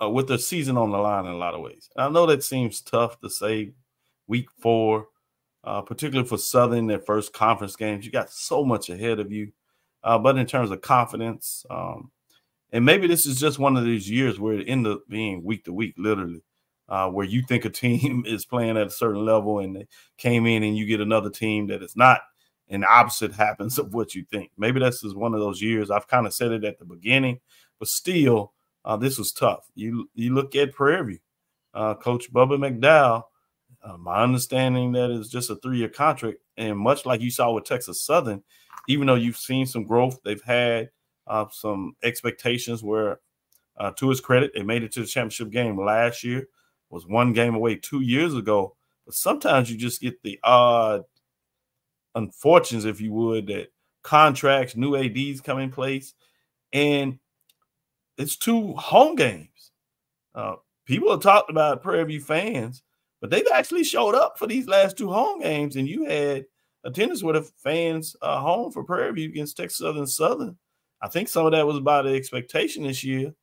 with their season on the line in a lot of ways. And I know that seems tough to say week 4, particularly for Southern, their first conference games. You got so much ahead of you. But in terms of confidence, and maybe this is just one of these years where it ends up being week to week, literally, where you think a team is playing at a certain level and they came in and you get another team that is not, and the opposite happens of what you think. Maybe this is one of those years. I've kind of said it at the beginning, but still, this was tough. You look at Prairie View, Coach Bubba McDowell. My understanding that is just a 3-year contract, and much like you saw with Texas Southern, even though you've seen some growth, they've had some expectations where, to his credit, they made it to the championship game last year, was 1 game away 2 years ago. But sometimes you just get the odd unfortunates, if you would, that contracts, new ADs come in place, and it's 2 home games. People have talked about Prairie View fans, but they've actually showed up for these last 2 home games, and you had attendance with the fans home for Prairie View against Texas Southern. I think some of that was by the expectation this year.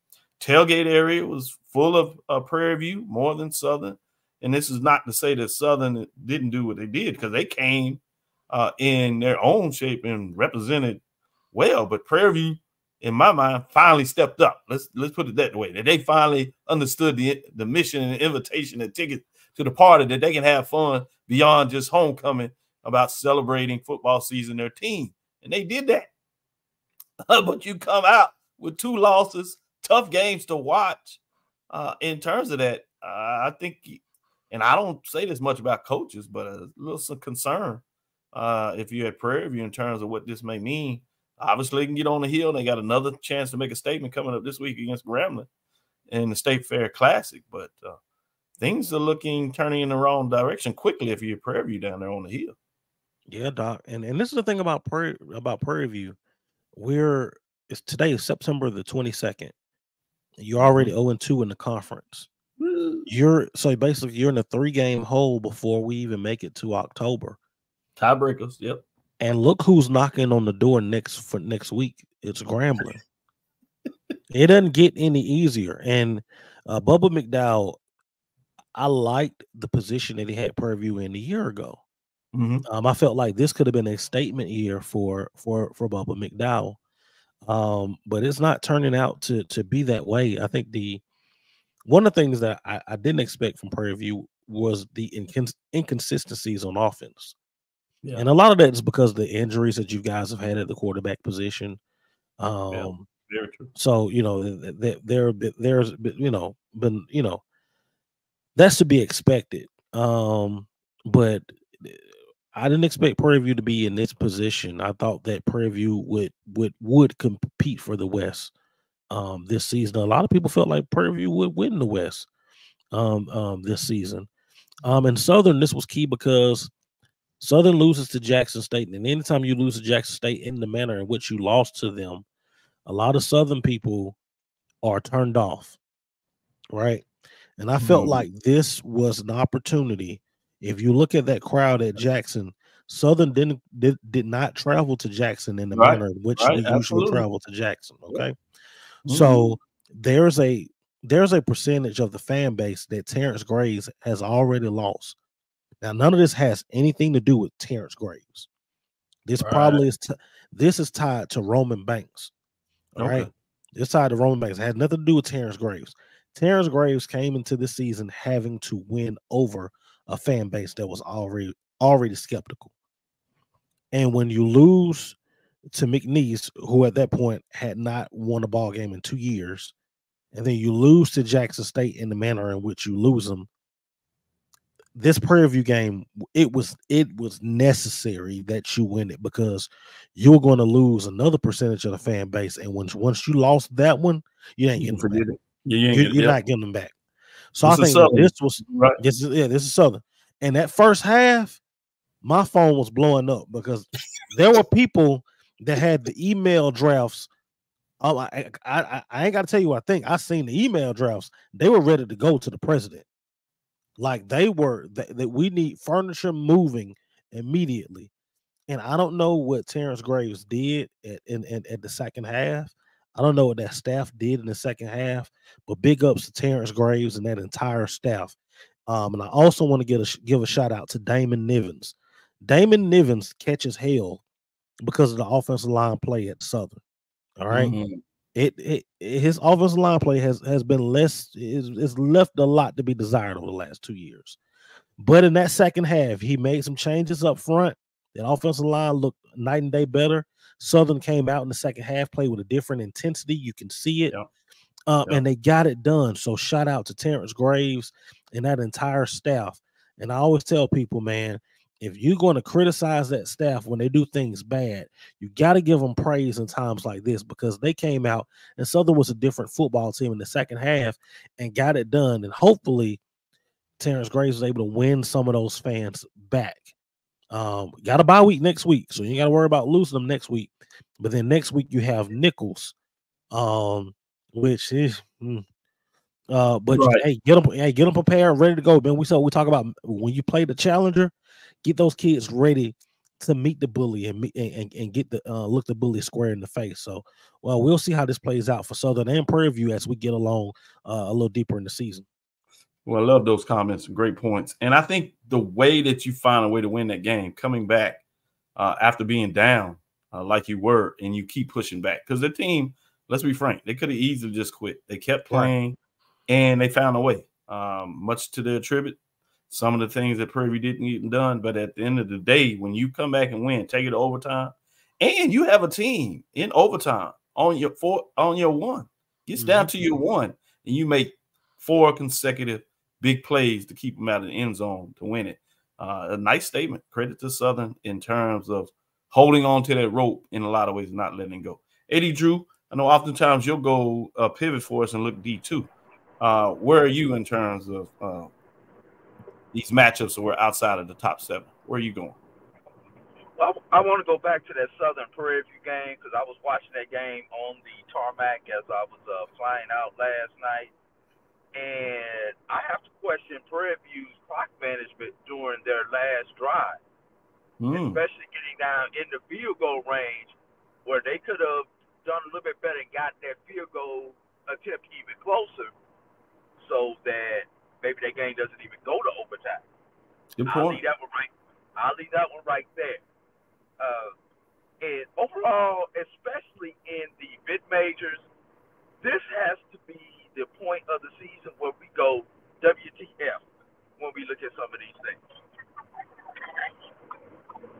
Tailgate area was full of Prairie View, more than Southern. And this is not to say that Southern didn't do what they did, because they came in their own shape and represented well. But Prairie View, in my mind, finally stepped up. Let's put it that way. That they finally understood the mission and the invitation and ticket to the party, that they can have fun beyond just homecoming, about celebrating football season, their team. And they did that. But you come out with 2 losses, tough games to watch. In terms of that, I think, and I don't say this much about coaches, but a little some concern if you're at Prairie View in terms of what this may mean. Obviously, they can get on the hill. They got another chance to make a statement coming up this week against Grambling in the State Fair Classic. But things are turning in the wrong direction quickly if you're at Prairie View down there on the hill. Yeah, Doc. And this is the thing about Prairie View. Today is September the 22nd. You're already 0-2 in the conference. So basically you're in a 3-game hole before we even make it to October. Tiebreakers, yep. And look who's knocking on the door next week. It's Grambling. It doesn't get any easier. And Bubba McDowell, I liked the position that he had Prairie View in a year ago. I felt like this could have been a statement year for Bubba McDowell. But it's not turning out to be that way. I think one of the things that I didn't expect from Prairie View was the inconsistencies on offense. Yeah. And a lot of that is because of the injuries that you guys have had at the quarterback position. Very true. So, there's that's to be expected. But I didn't expect Prairie View to be in this position. I thought that Prairie View would compete for the West this season. A lot of people felt like Prairie View would win the West this season. And Southern, this was key because Southern loses to Jackson State. And anytime you lose to Jackson State in the manner in which you lost to them, a lot of Southern people are turned off, right? And I felt like this was an opportunity. If you look at that crowd at Jackson, Southern did not travel to Jackson in the manner in which they usually travel to Jackson. Okay, so there's a percentage of the fan base that Terrence Graves has already lost. Now, none of this has anything to do with Terrence Graves. This probably is this is tied to Roman Banks. All right, it's tied to Roman Banks. It had nothing to do with Terrence Graves. Terrence Graves came into the season having to win over a fan base that was already skeptical. And when you lose to McNeese, who at that point had not won a ball game in 2 years, and then you lose to Jackson State in the manner in which you lose them, this Prairie View game, it was necessary that you win it, because you're going to lose another percentage of the fan base, and once you lost that one, you ain't getting them back. You're not getting them back. So I think this is Southern. And that first half, my phone was blowing up because there were people that had the email drafts. I ain't got to tell you what I think. I seen the email drafts. They were ready to go to the president. Like they were that we need furniture moving immediately. And I don't know what Terrence Graves did at the second half. I don't know what that staff did in the second half, but big ups to Terrence Graves and that entire staff. And I also want to give a shout out to Damon Nivens. Damon Nivens catches hell because of the offensive line play at Southern. All right. His offensive line play has been it's left a lot to be desired over the last 2 years. But in that second half, he made some changes up front. That offensive line looked night and day better. Southern came out in the second half, played with a different intensity. You can see it. And they got it done. So shout out to Terrence Graves and that entire staff. And I always tell people, man, if you're going to criticize that staff when they do things bad, you got to give them praise in times like this, because they came out and Southern was a different football team in the second half and got it done. And hopefully Terrence Graves was able to win some of those fans back. Got a bye week next week, so you got to worry about losing them next week. But then next week you have Nichols, which is but Right. hey, get them prepared, ready to go, man. We talk about when you play the challenger, get those kids ready to meet the bully and get the look the bully square in the face. So, well, we'll see how this plays out for Southern and Prairie View as we get along a little deeper in the season. Well, I love those comments. Great points. And I think the way that you find a way to win that game, coming back after being down like you were, and you keep pushing back, because the team, let's be frank, they could have easily just quit. They kept playing, and they found a way, much to their tribute. Some of the things that Prairie didn't get done, but at the end of the day, when you come back and win, take it to overtime, and you have a team in overtime on your one, gets down to your one, and you make 4 consecutive big plays to keep them out of the end zone to win it. A nice statement. Credit to Southern in terms of holding on to that rope in a lot of ways, not letting it go. Eddie Drew, I know oftentimes you'll go pivot for us and look D2. Where are you in terms of these matchups that were outside of the top 7? Where are you going? Well, I want to go back to that Southern Prairie View game, because I was watching that game on the tarmac as I was flying out last night. And I have to question Prairie View's clock management during their last drive, especially getting down in the field goal range, where they could have done a little bit better and got that field goal attempt even closer, so that maybe that game doesn't even go to overtime. Good point. I'll leave that one right there. And overall, especially in the mid-majors, this has to be the point of the season where we go WTF when we look at some of these things.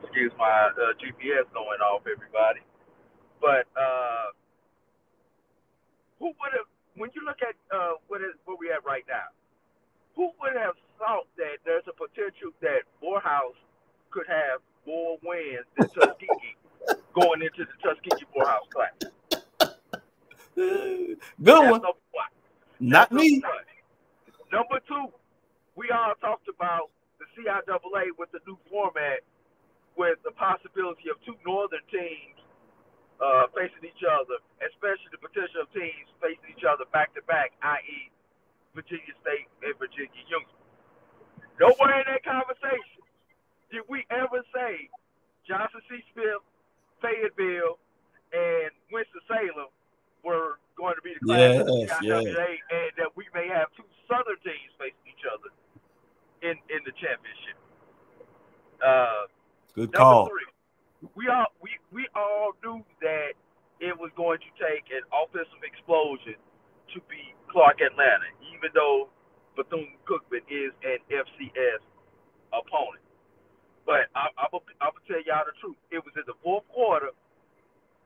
Excuse my GPS going off, everybody. But who would have, when you look at where we at right now, who would have thought that there's a potential that Morehouse could have more wins than Tuskegee going into the Tuskegee Morehouse class? Good one. Not me. Number 2, we all talked about the CIAA with the new format, with the possibility of 2 northern teams facing each other, especially the potential of teams facing each other back-to-back, i.e. Virginia State and Virginia Union. Nowhere in that conversation did we ever say Johnson C. Smith, Fayetteville, and Winston-Salem were going to be the class of the CIAA, and that we may have 2 southern teams facing each other in the championship. Good call. Number 3, we all knew that it was going to take an offensive explosion to beat Clark Atlanta, even though Bethune-Cookman is an FCS opponent. But I'm gonna tell y'all the truth. It was in the 4th quarter.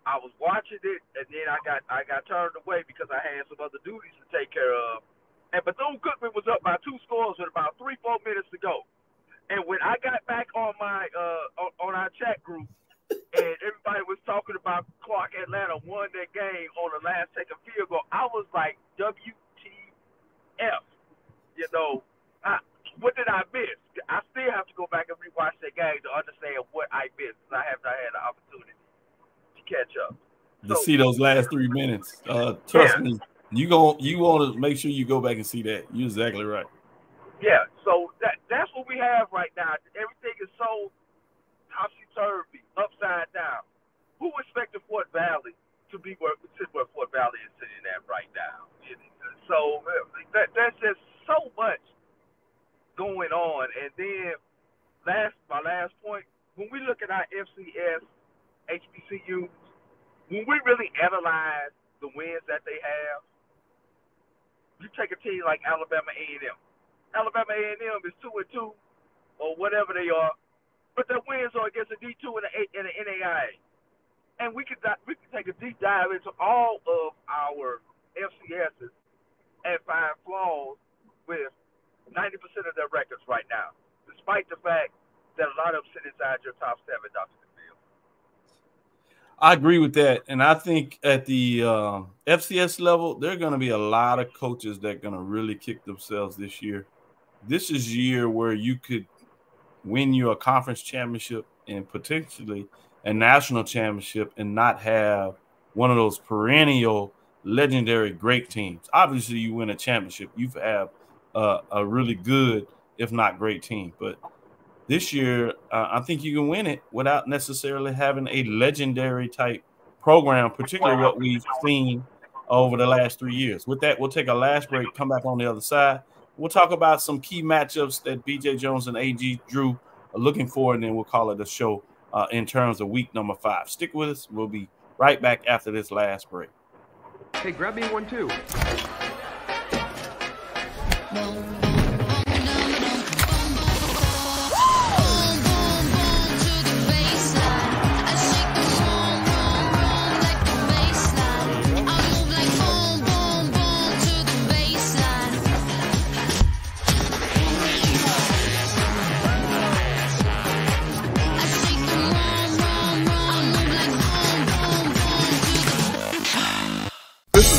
I was watching it, and then I got turned away because I had some other duties to take care of. And Bethune-Cookman was up by 2 scores with about 3-4 minutes to go. And when I got back on my on our chat group, and everybody was talking about Clark Atlanta won that game on the last second field goal, I was like, WTF? You know, what did I miss? I still have to go back and rewatch that game to understand what I missed, because I have not had the opportunity to catch up. To see those last 3 minutes. Trust me, you want to make sure you go back and see that. You're exactly right. Yeah, so that's what we have right now. Everything is so topsy-turvy, upside down. Who expected Fort Valley to be where Fort Valley is sitting at right now? So that's just so much going on. And then my last point, when we look at our FCS, HBCUs, when we really analyze the wins that they have, you take a team like Alabama A&M. Alabama A&M is 2-2 or whatever they are, but their wins are against a D2 and an NAIA. And we could take a deep dive into all of our FCSs and find flaws with 90% of their records right now, despite the fact that a lot of them sit inside your top 7, Dr. Cavil. I agree with that. And I think at the FCS level, there are going to be a lot of coaches that are going to really kick themselves this year. This is a year where you could win you a conference championship and potentially a national championship and not have one of those perennial legendary great teams. Obviously, you win a championship, you have a really good, if not great team. But this year, I think you can win it without necessarily having a legendary type program, particularly what we've seen over the last 3 years. With that, we'll take a last break, come back on the other side. We'll talk about some key matchups that BJ Jones and AD Drew are looking for, and then we'll call it a show in terms of week number 5. Stick with us. We'll be right back after this last break. Hey, grab me one too.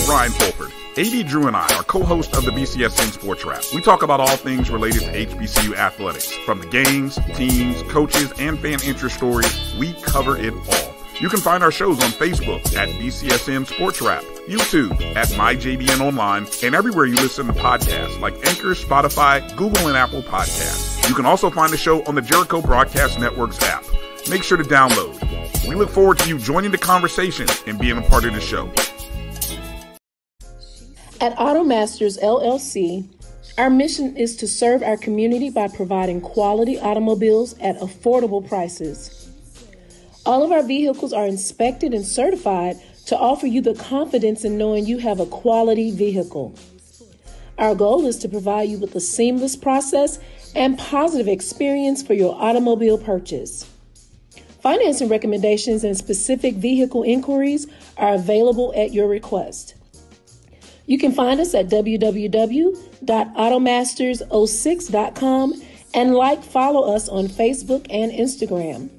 Brian Fulford. AD Drew and I are co-hosts of the BCSN Sports Wrap. We talk about all things related to HBCU athletics. From the games, teams, coaches, and fan interest stories, we cover it all. You can find our shows on Facebook at BCSN Sports Wrap, YouTube at MyJBN Online, and everywhere you listen to podcasts like Anchor, Spotify, Google, and Apple Podcasts. You can also find the show on the Jericho Broadcast Network's app. Make sure to download. We look forward to you joining the conversation and being a part of the show. At AutoMasters LLC, our mission is to serve our community by providing quality automobiles at affordable prices. All of our vehicles are inspected and certified to offer you the confidence in knowing you have a quality vehicle. Our goal is to provide you with a seamless process and positive experience for your automobile purchase. Financing recommendations and specific vehicle inquiries are available at your request. You can find us at www.automasters06.com and follow us on Facebook and Instagram.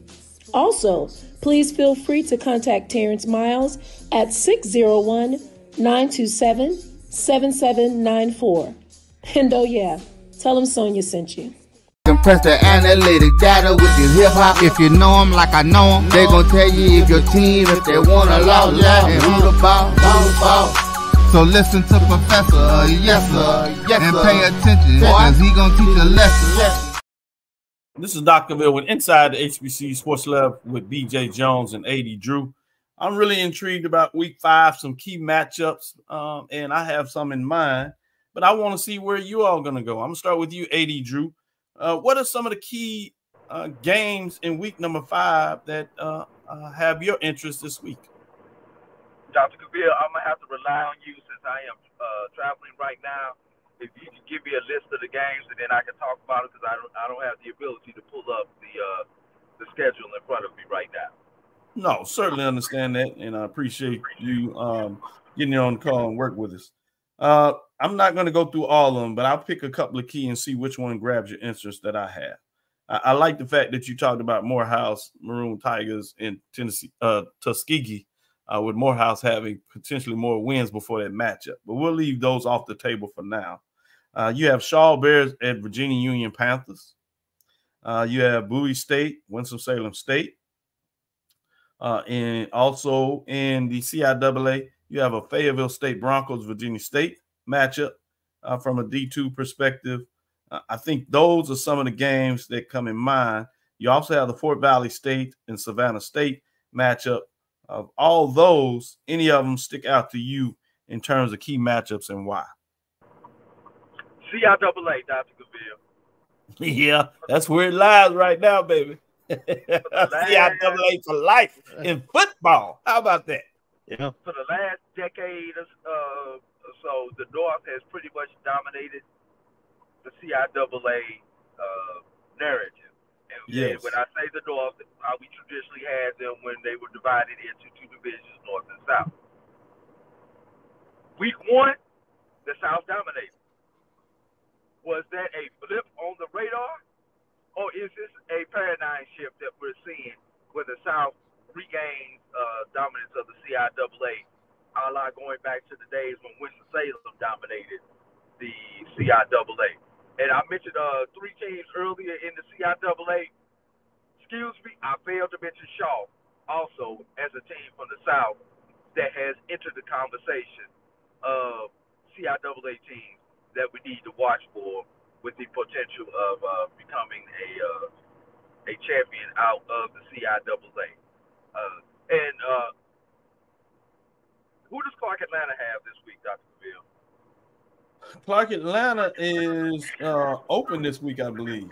Also, please feel free to contact Terrence Miles at 601-927-7794. And oh yeah, tell him Sonia sent you. Compress the analytic data with your hip-hop. If you know them like I know them, they gon' tell you if your team, if they want a lot, and who the ball. So listen to Professor, yes sir, and pay attention, cause he gonna teach a lesson. This is Dr. Cavil with Inside the HBCU Sports Lab with BJ Jones and AD Drew. I'm really intrigued about week 5, some key matchups, and I have some in mind, but I want to see where you all going to go. I'm going to start with you, AD Drew. What are some of the key games in week number 5 that have your interest this week? Dr. Cavil, I'm going to have to rely on you since I am traveling right now. If you can give me a list of the games, and then I can talk about it, because I don't have the ability to pull up the schedule in front of me right now. No, certainly understand that, and I appreciate you getting on the call and work with us. I'm not going to go through all of them, but I'll pick a couple of key and see which one grabs your interest that I have. I like the fact that you talked about Morehouse, Maroon Tigers, and Tennessee, Tuskegee, with Morehouse having potentially more wins before that matchup. But we'll leave those off the table for now. You have Shaw Bears at Virginia Union Panthers. You have Bowie State, Winston-Salem State. And also in the CIAA, you have a Fayetteville State Broncos, Virginia State matchup from a D2 perspective. I think those are some of the games that come in mind. You also have the Fort Valley State and Savannah State matchup. Of all those, any of them stick out to you in terms of key matchups and why? CIAA, Dr. Cavil. Yeah, that's where it lies right now, baby. CIAA for life in football. How about that? Yeah. For the last decade or so, the North has pretty much dominated the CIAA narrative. And when I say the North, we traditionally had them when they were divided into two divisions, North and South. Week 1, the South dominated. Was that a blip on the radar, or is this a paradigm shift that we're seeing where the South regains dominance of the CIAA, a la going back to the days when Winston-Salem dominated the CIAA? And I mentioned 3 teams earlier in the CIAA. Excuse me, I failed to mention Shaw also as a team from the South that has entered the conversation of CIAA teams that we need to watch for with the potential of becoming a champion out of the CIAA. And who does Clark Atlanta have this week, Dr. Cavil? Clark Atlanta is open this week, I believe.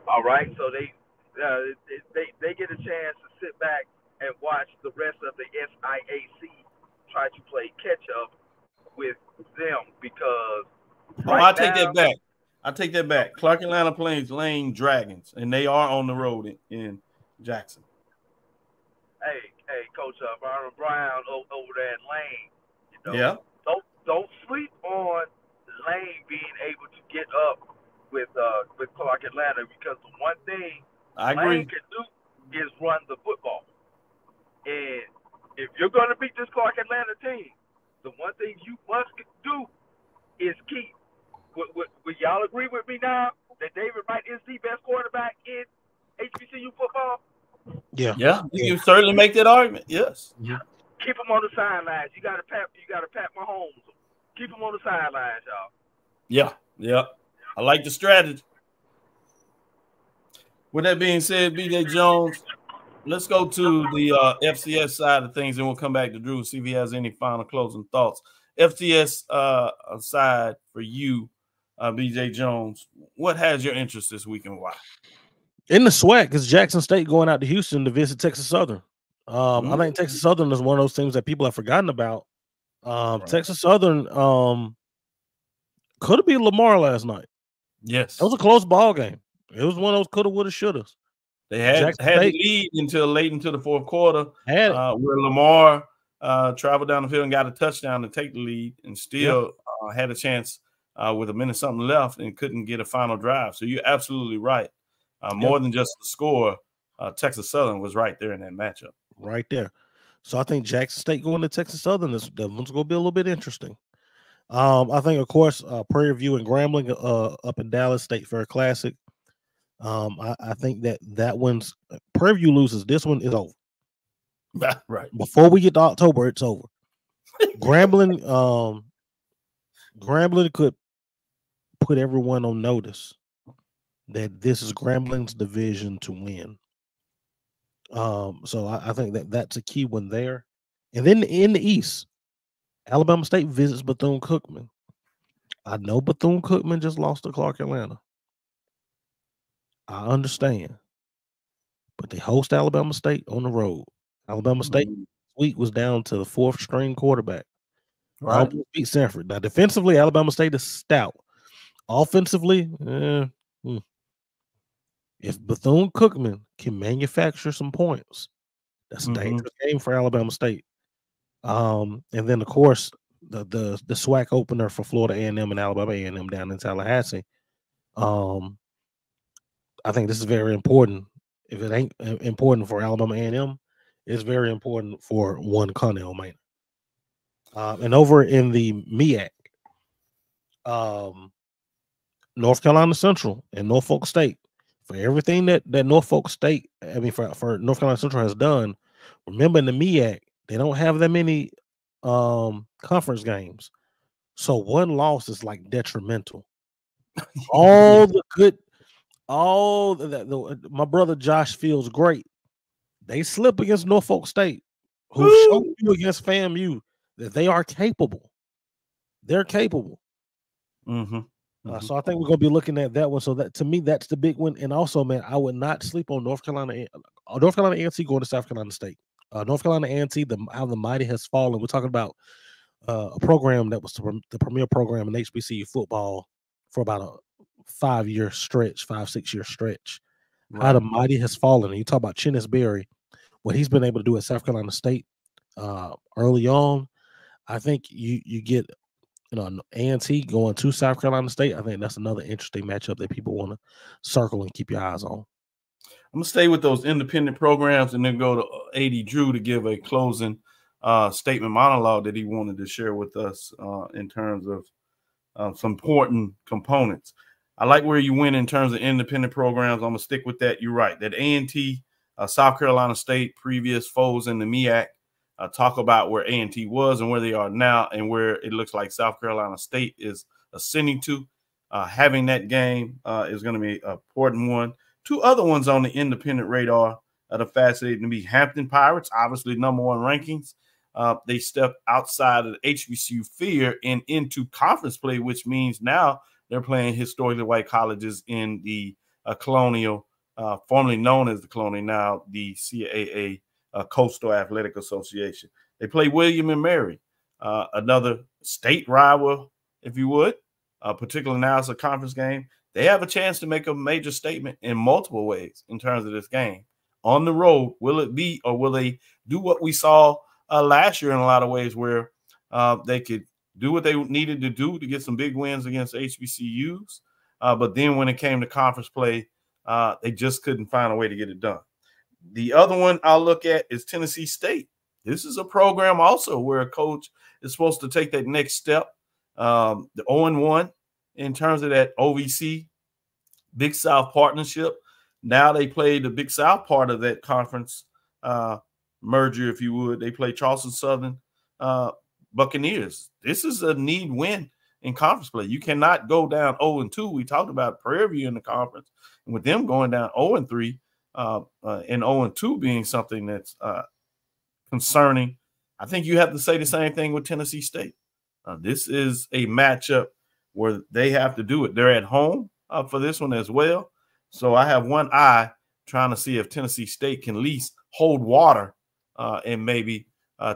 All right, so they get a chance to sit back and watch the rest of the SIAC try to play catch up with them because. I take that back. Clark Atlanta plays Lane Dragons, and they are on the road in Jackson. Hey, Coach Byron Brown over there in Lane. You know, yeah. Don't sleep on Lane being able to get up with Clark Atlanta because the one thing Lane can do is run the football. And if you're going to beat this Clark Atlanta team, the one thing you must do is keep. Would y'all agree with me now that David Wright is the best quarterback in HBCU football? Yeah. You can certainly make that argument. Yes. Yeah. Keep him on the sidelines. You got to pat Mahomes. Keep him on the sidelines, y'all. Yeah. I like the strategy. With that being said, BJ Jones, let's go to the FCS side of things, and we'll come back to Drew and see if he has any final closing thoughts. FCS side for you, BJ Jones, what has your interest this week and why? In the SWAC, it's Jackson State going out to Houston to visit Texas Southern. I think Texas Southern is one of those teams that people have forgotten about. Texas Southern could have beat Lamar last night. Yes. It was a close ball game. It was one of those coulda, woulda, shouldas. They had the lead until late into the fourth quarter, where Lamar traveled down the field and got a touchdown to take the lead, and still had a chance with a minute something left and couldn't get a final drive. So you're absolutely right. More than just the score, Texas Southern was right there in that matchup. Right there. So I think Jackson State going to Texas Southern, that one's going to be a little bit interesting. I think, of course, Prairie View and Grambling up in Dallas, State Fair Classic. I think that one's Prairie View loses. This one is over. Right. Before we get to October, it's over. Grambling could put everyone on notice that this is Grambling's division to win. So I think that's a key one there. And then in the East, Alabama State visits Bethune-Cookman. I know Bethune-Cookman just lost to Clark Atlanta. I understand. But they host Alabama State on the road. Alabama State week was down to the 4th string quarterback. Right. Beat Sanford. Now, defensively, Alabama State is stout. Offensively, if Bethune-Cookman can manufacture some points, that's a dangerous game for Alabama State. And then, of course, the SWAC opener for Florida A&M and Alabama A&M down in Tallahassee. I think this is very important. If it ain't important for Alabama A&M, it's very important for one Connell Manor. And over in the MEAC, North Carolina Central and Norfolk State, for everything that Norfolk State, for North Carolina Central has done, remember in the MEAC, they don't have that many conference games. So one loss is like detrimental. All the good, my brother Josh feels great. They slip against Norfolk State, who showed you against FAMU that they are capable. They're capable. So I think we're going to be looking at that one. So that, to me, that's the big one. And also, man, I would not sleep on North Carolina A&T going to South Carolina State. North Carolina A&T, how the mighty has fallen. We're talking about a program that was the premier program in HBCU football for about a 5-year stretch, 5-6-year stretch. Right. How the mighty has fallen. And you talk about Chennis Berry, what he's been able to do at South Carolina State early on. I think you get A&T going to South Carolina State. I think that's another interesting matchup that people want to circle and keep your eyes on. I'm gonna stay with those independent programs and then go to AD Drew to give a closing statement monologue that he wanted to share with us in terms of some important components. I like where you went in terms of independent programs. I'm gonna stick with that. You're right. That A&T, South Carolina State, previous foes in the MEAC, talk about where A&T was and where they are now, and where it looks like South Carolina State is ascending to. Having that game is going to be an important one. Two other ones on the independent radar that are fascinating to me. Hampton Pirates, obviously #1 rankings. They stepped outside of the HBCU sphere and into conference play, which means now they're playing historically white colleges in the Colonial, formerly known as the Colonial, now the CAA Coastal Athletic Association. They play William and Mary, another state rival, if you would, particularly now it's a conference game. They have a chance to make a major statement in multiple ways in terms of this game. On the road, will it be, or will they do what we saw last year in a lot of ways, where they could do what they needed to do to get some big wins against HBCUs, but then when it came to conference play, they just couldn't find a way to get it done. The other one I'll look at is Tennessee State. This is a program also where a coach is supposed to take that next step. The 0-1 in terms of that OVC Big South partnership. Now they play the Big South part of that conference merger, if you would. They play Charleston Southern Buccaneers. This is a need win in conference play. You cannot go down 0-2. We talked about Prairie View in the conference, and with them going down 0-3 and 0-2 being something that's concerning. I think you have to say the same thing with Tennessee State. This is a matchup where they have to do it. They're at home for this one as well. So I have one eye trying to see if Tennessee State can at least hold water and maybe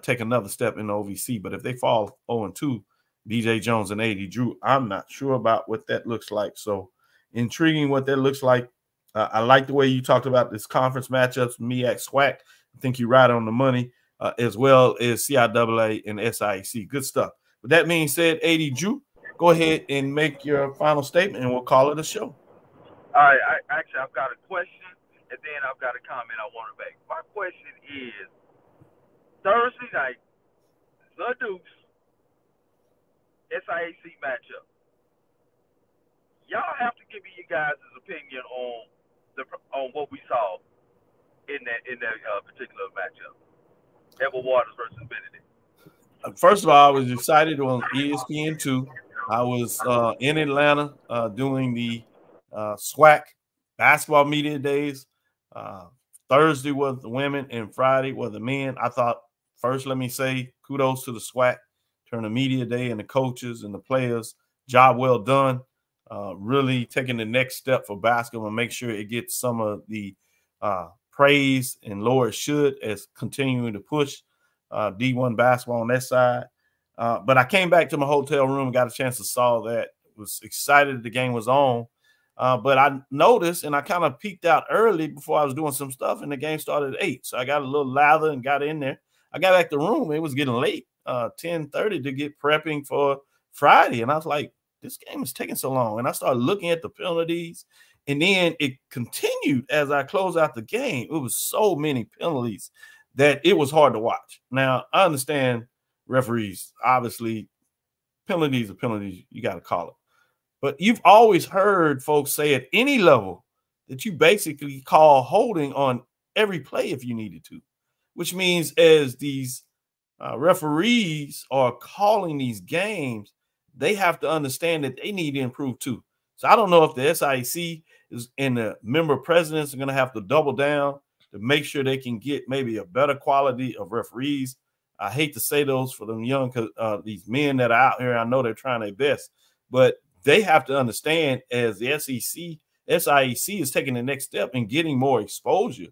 take another step in the OVC. But if they fall 0-2, DJ Jones and AD Drew, I'm not sure about what that looks like. So intriguing what that looks like. I like the way you talked about this conference matchups, MEAC, SWAC. I think you're right on the money, as well as CIAA and SIAC. Good stuff. With that being said, AD Drew, go ahead and make your final statement, and we'll call it a show. All right. I've got a question, and then I've got a comment I want to make. My question is, Thursday night, the Dukes, SIAC matchup. Y'all have to give me your guys' opinion on what we saw in that particular matchup. Edward Waters versus Benedict. First of all, I was excited on ESPN2. I was in Atlanta doing the SWAC basketball media days. Thursday was the women and Friday was the men. I thought, first, let me say kudos to the SWAC during the media day and the coaches and the players. Job well done. Really taking the next step for basketball and make sure it gets some of the praise and lower should as continuing to push D1 basketball on that side. But I came back to my hotel room and got a chance to saw that. Was excited the game was on. But I noticed, and I kind of peeked out early before I was doing some stuff, and the game started at 8. So I got a little lather and got in there. I got back to the room. It was getting late, 10:30 to get prepping for Friday. And I was like, this game is taking so long. And I started looking at the penalties. And then it continued as I closed out the game. It was so many penalties that it was hard to watch. Now, I understand referees, obviously, penalties are penalties. You got to call it. But you've always heard folks say at any level that you basically call holding on every play if you needed to, which means as these referees are calling these games, they have to understand that they need to improve too. So I don't know if the SIAC is and the member presidents are going to have to double down to make sure they can get maybe a better quality of referees. I hate to say those for them young, these men that are out here. I know they're trying their best, but they have to understand as the SIAC is taking the next step in getting more exposure,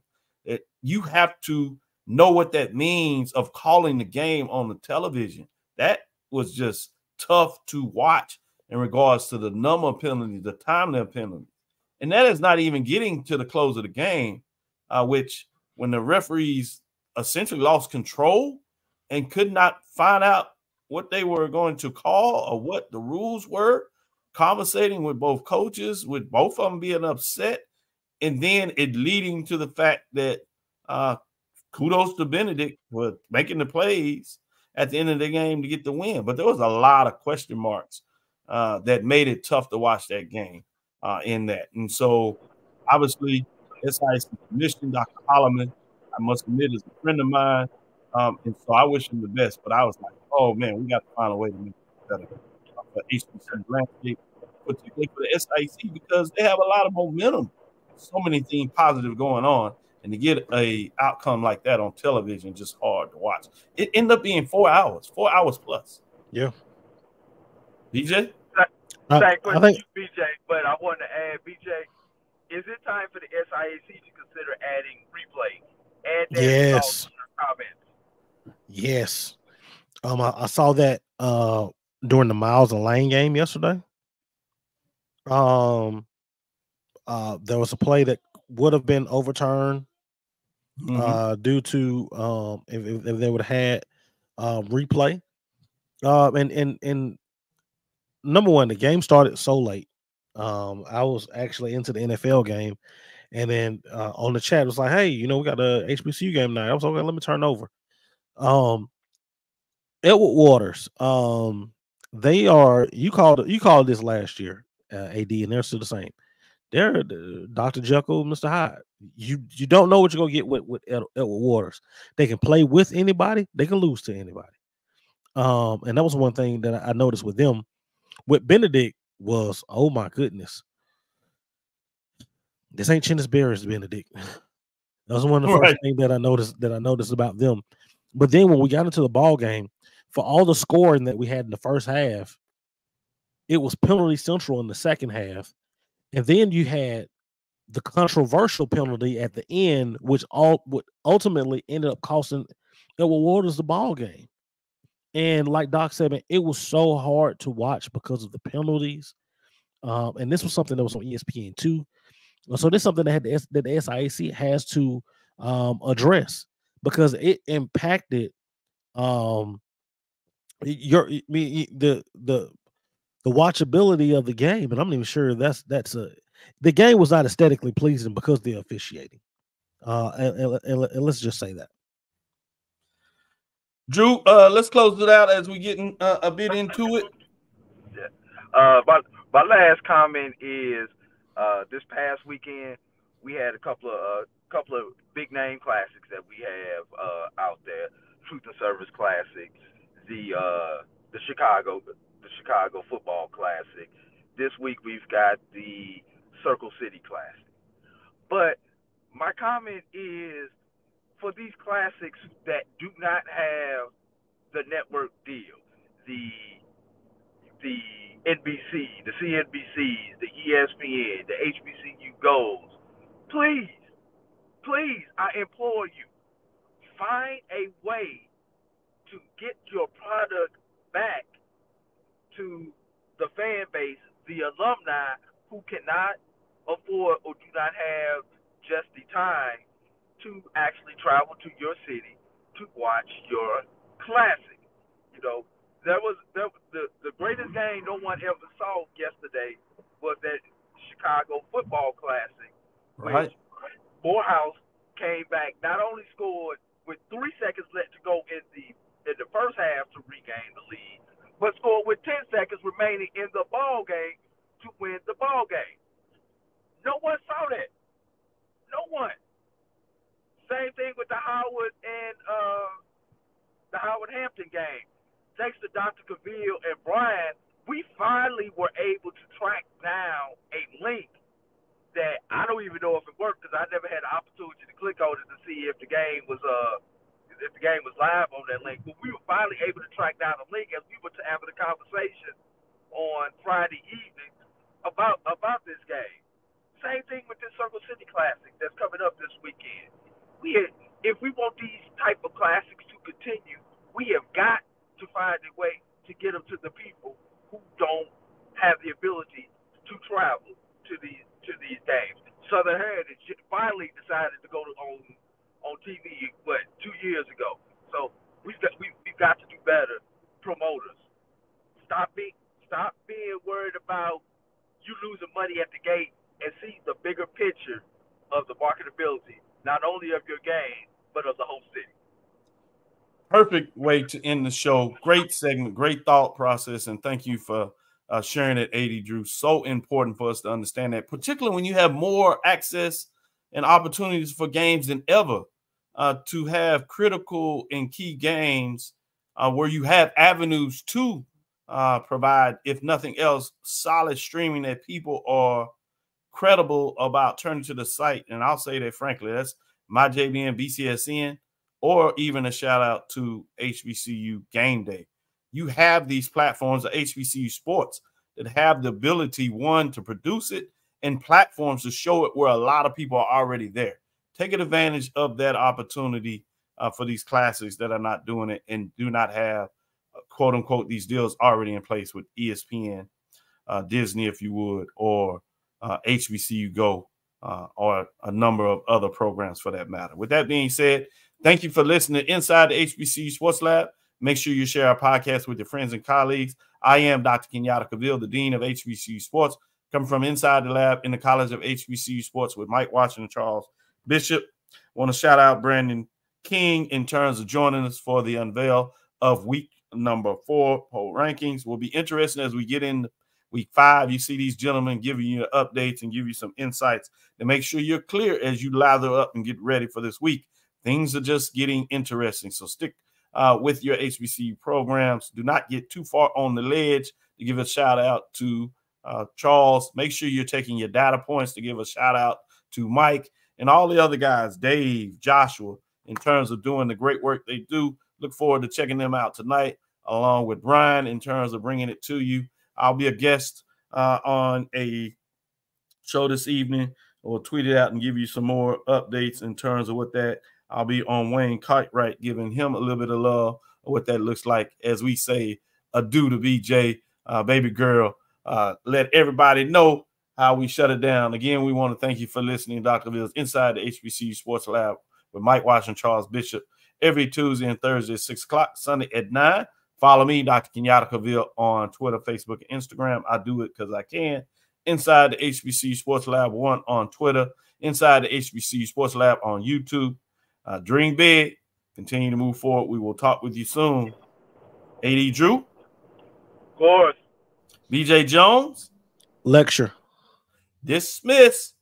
that you have to know what that means of calling the game on the television. That was just tough to watch in regards to the number of penalties, the time of penalties. And that is not even getting to the close of the game, which when the referees essentially lost control and could not find out what they were going to call or what the rules were, conversating with both coaches, with both of them being upset, and then it leading to the fact that kudos to Benedict for making the plays at the end of the game to get the win. But there was a lot of question marks that made it tough to watch that game in that. And so, obviously, SIC Commission, Dr. Holloman, I must admit, is a friend of mine. And so I wish him the best. But I was like, oh, man, we got to find a way to make it better for HBCU landscape, particularly for the SIC, because they have a lot of momentum. So many things positive going on. And to get a outcome like that on television, just hard to watch. It ended up being 4 hours plus. Yeah. BJ? Same question think, to you, BJ, but I wanted to add, BJ, is it time for the SIAC to consider adding replay? Add that yes. in your comments. Yes. I saw that during the Miles and Lane game yesterday. There was a play that would have been overturned due to if they would have had replay. And number one, the game started so late. I was actually into the NFL game, and then on the chat it was like, "Hey, we got a HBCU game tonight." I was okay. Let me turn over. Edward Waters. They are. You called this last year, AD, and they're still the same. They're Dr. Jekyll, Mr. Hyde. You don't know what you're gonna get with Edward Waters. They can play with anybody. They can lose to anybody. And that was one thing that I noticed with them. With Benedict was, oh my goodness, this ain't Chinnis Barris Benedict. That was one of the first things that I noticed about them. But then when we got into the ball game, for all the scoring that we had in the first half, it was penalty central in the second half, and then you had the controversial penalty at the end, which ultimately ended up costing Edward Waters the ball game. And like Doc said, man, it was so hard to watch because of the penalties. And this was something that was on ESPN too. So this is something that the SIAC has to address, because it impacted the watchability of the game. And I'm not even sure the game was not aesthetically pleasing because of the officiating. And let's just say that. Drew, let's close it out as we getting a bit into it. Yeah. My last comment is this past weekend we had a couple of big name classics that we have out there. Truth and Service Classic, the Chicago Football Classic. This week we've got the Circle City Classic. But my comment is, for these classics that do not have the network deal, the NBC, the CNBCs, the ESPN, the HBCU Goals, please, I implore you, find a way to get your product back to the fan base, the alumni who cannot afford or do not have just the time to actually travel to your city to watch your classic. There was the greatest game no one ever saw yesterday was that Chicago Football Classic, which Morehouse came back, not only scored with 3 seconds left to go in the first half to regain the lead, but scored with 10 seconds remaining in the ball game to win the ball game. No one saw that. No one. Same thing with the Howard and the Howard Hampton game. Thanks to Dr. Cavil and Brian, we finally were able to track down a link that I don't even know if it worked because I never had the opportunity to click on it to see if the game was live on that link. But we were finally able to track down a link as we were having a conversation on Friday evening about this game. Same thing with this Circle City Classic that's coming up this weekend. If we want these type of classics to continue, we have got to find a way to get them to the people who don't have the ability to travel to these games. Southern Heritage finally decided to go on TV 2 years ago. So we've got to do better. Promoters, stop being worried about you losing money at the gate and see the bigger picture of the marketability, not only of your game but of the whole city. Perfect way to end the show. Great segment, great thought process, and thank you for sharing it, AD Drew. So important for us to understand that, particularly when you have more access and opportunities for games than ever, to have critical and key games where you have avenues to provide, if nothing else, solid streaming that people are credible about turning to the site. And I'll say that frankly, that's my JBN BCSN, or even a shout out to HBCU Game Day. You have these platforms of HBCU sports that have the ability, one, to produce it, and platforms to show it where a lot of people are already there. Take advantage of that opportunity for these classics that are not doing it and do not have, quote unquote, these deals already in place with ESPN, Disney, if you would, or HBCU Go, or a number of other programs for that matter. With that being said, thank you for listening to Inside the HBCU Sports Lab. Make sure you share our podcast with your friends and colleagues. I am Dr. Kenyatta Cavil, the Dean of HBCU Sports, coming from inside the lab in the College of HBCU Sports with Mike Washington and Charles Bishop. I want to shout out Brandon King in terms of joining us for the unveil of week number 4 poll rankings. Will be interesting as we get in week 5. You see these gentlemen giving you updates and give you some insights to make sure you're clear as you lather up and get ready for this week. Things are just getting interesting. So stick with your HBCU programs. Do not get too far on the ledge. To give a shout out to Charles. Make sure you're taking your data points to give a shout out to Mike and all the other guys, Dave, Joshua, in terms of doing the great work they do. Look forward to checking them out tonight, along with Brian, in terms of bringing it to you. I'll be a guest on a show this evening. We'll tweet it out and give you some more updates in terms of what that. I'll be on Wayne Cartwright, giving him a little bit of love of what that looks like. As we say, adieu to BJ, baby girl. Let everybody know how we shut it down. Again, we want to thank you for listening, Dr. Ville's Inside the HBCU Sports Lab with Mike Washington, Charles Bishop, every Tuesday and Thursday at 6 o'clock, Sunday at 9. Follow me, Dr. Kenyatta Cavil, on Twitter, Facebook, and Instagram. I do it because I can. Inside the HBCU Sports Lab 1 on Twitter. Inside the HBCU Sports Lab on YouTube. Dream big. Continue to move forward. We will talk with you soon. AD Drew. Of course. BJ Jones. Lecture. Dismiss.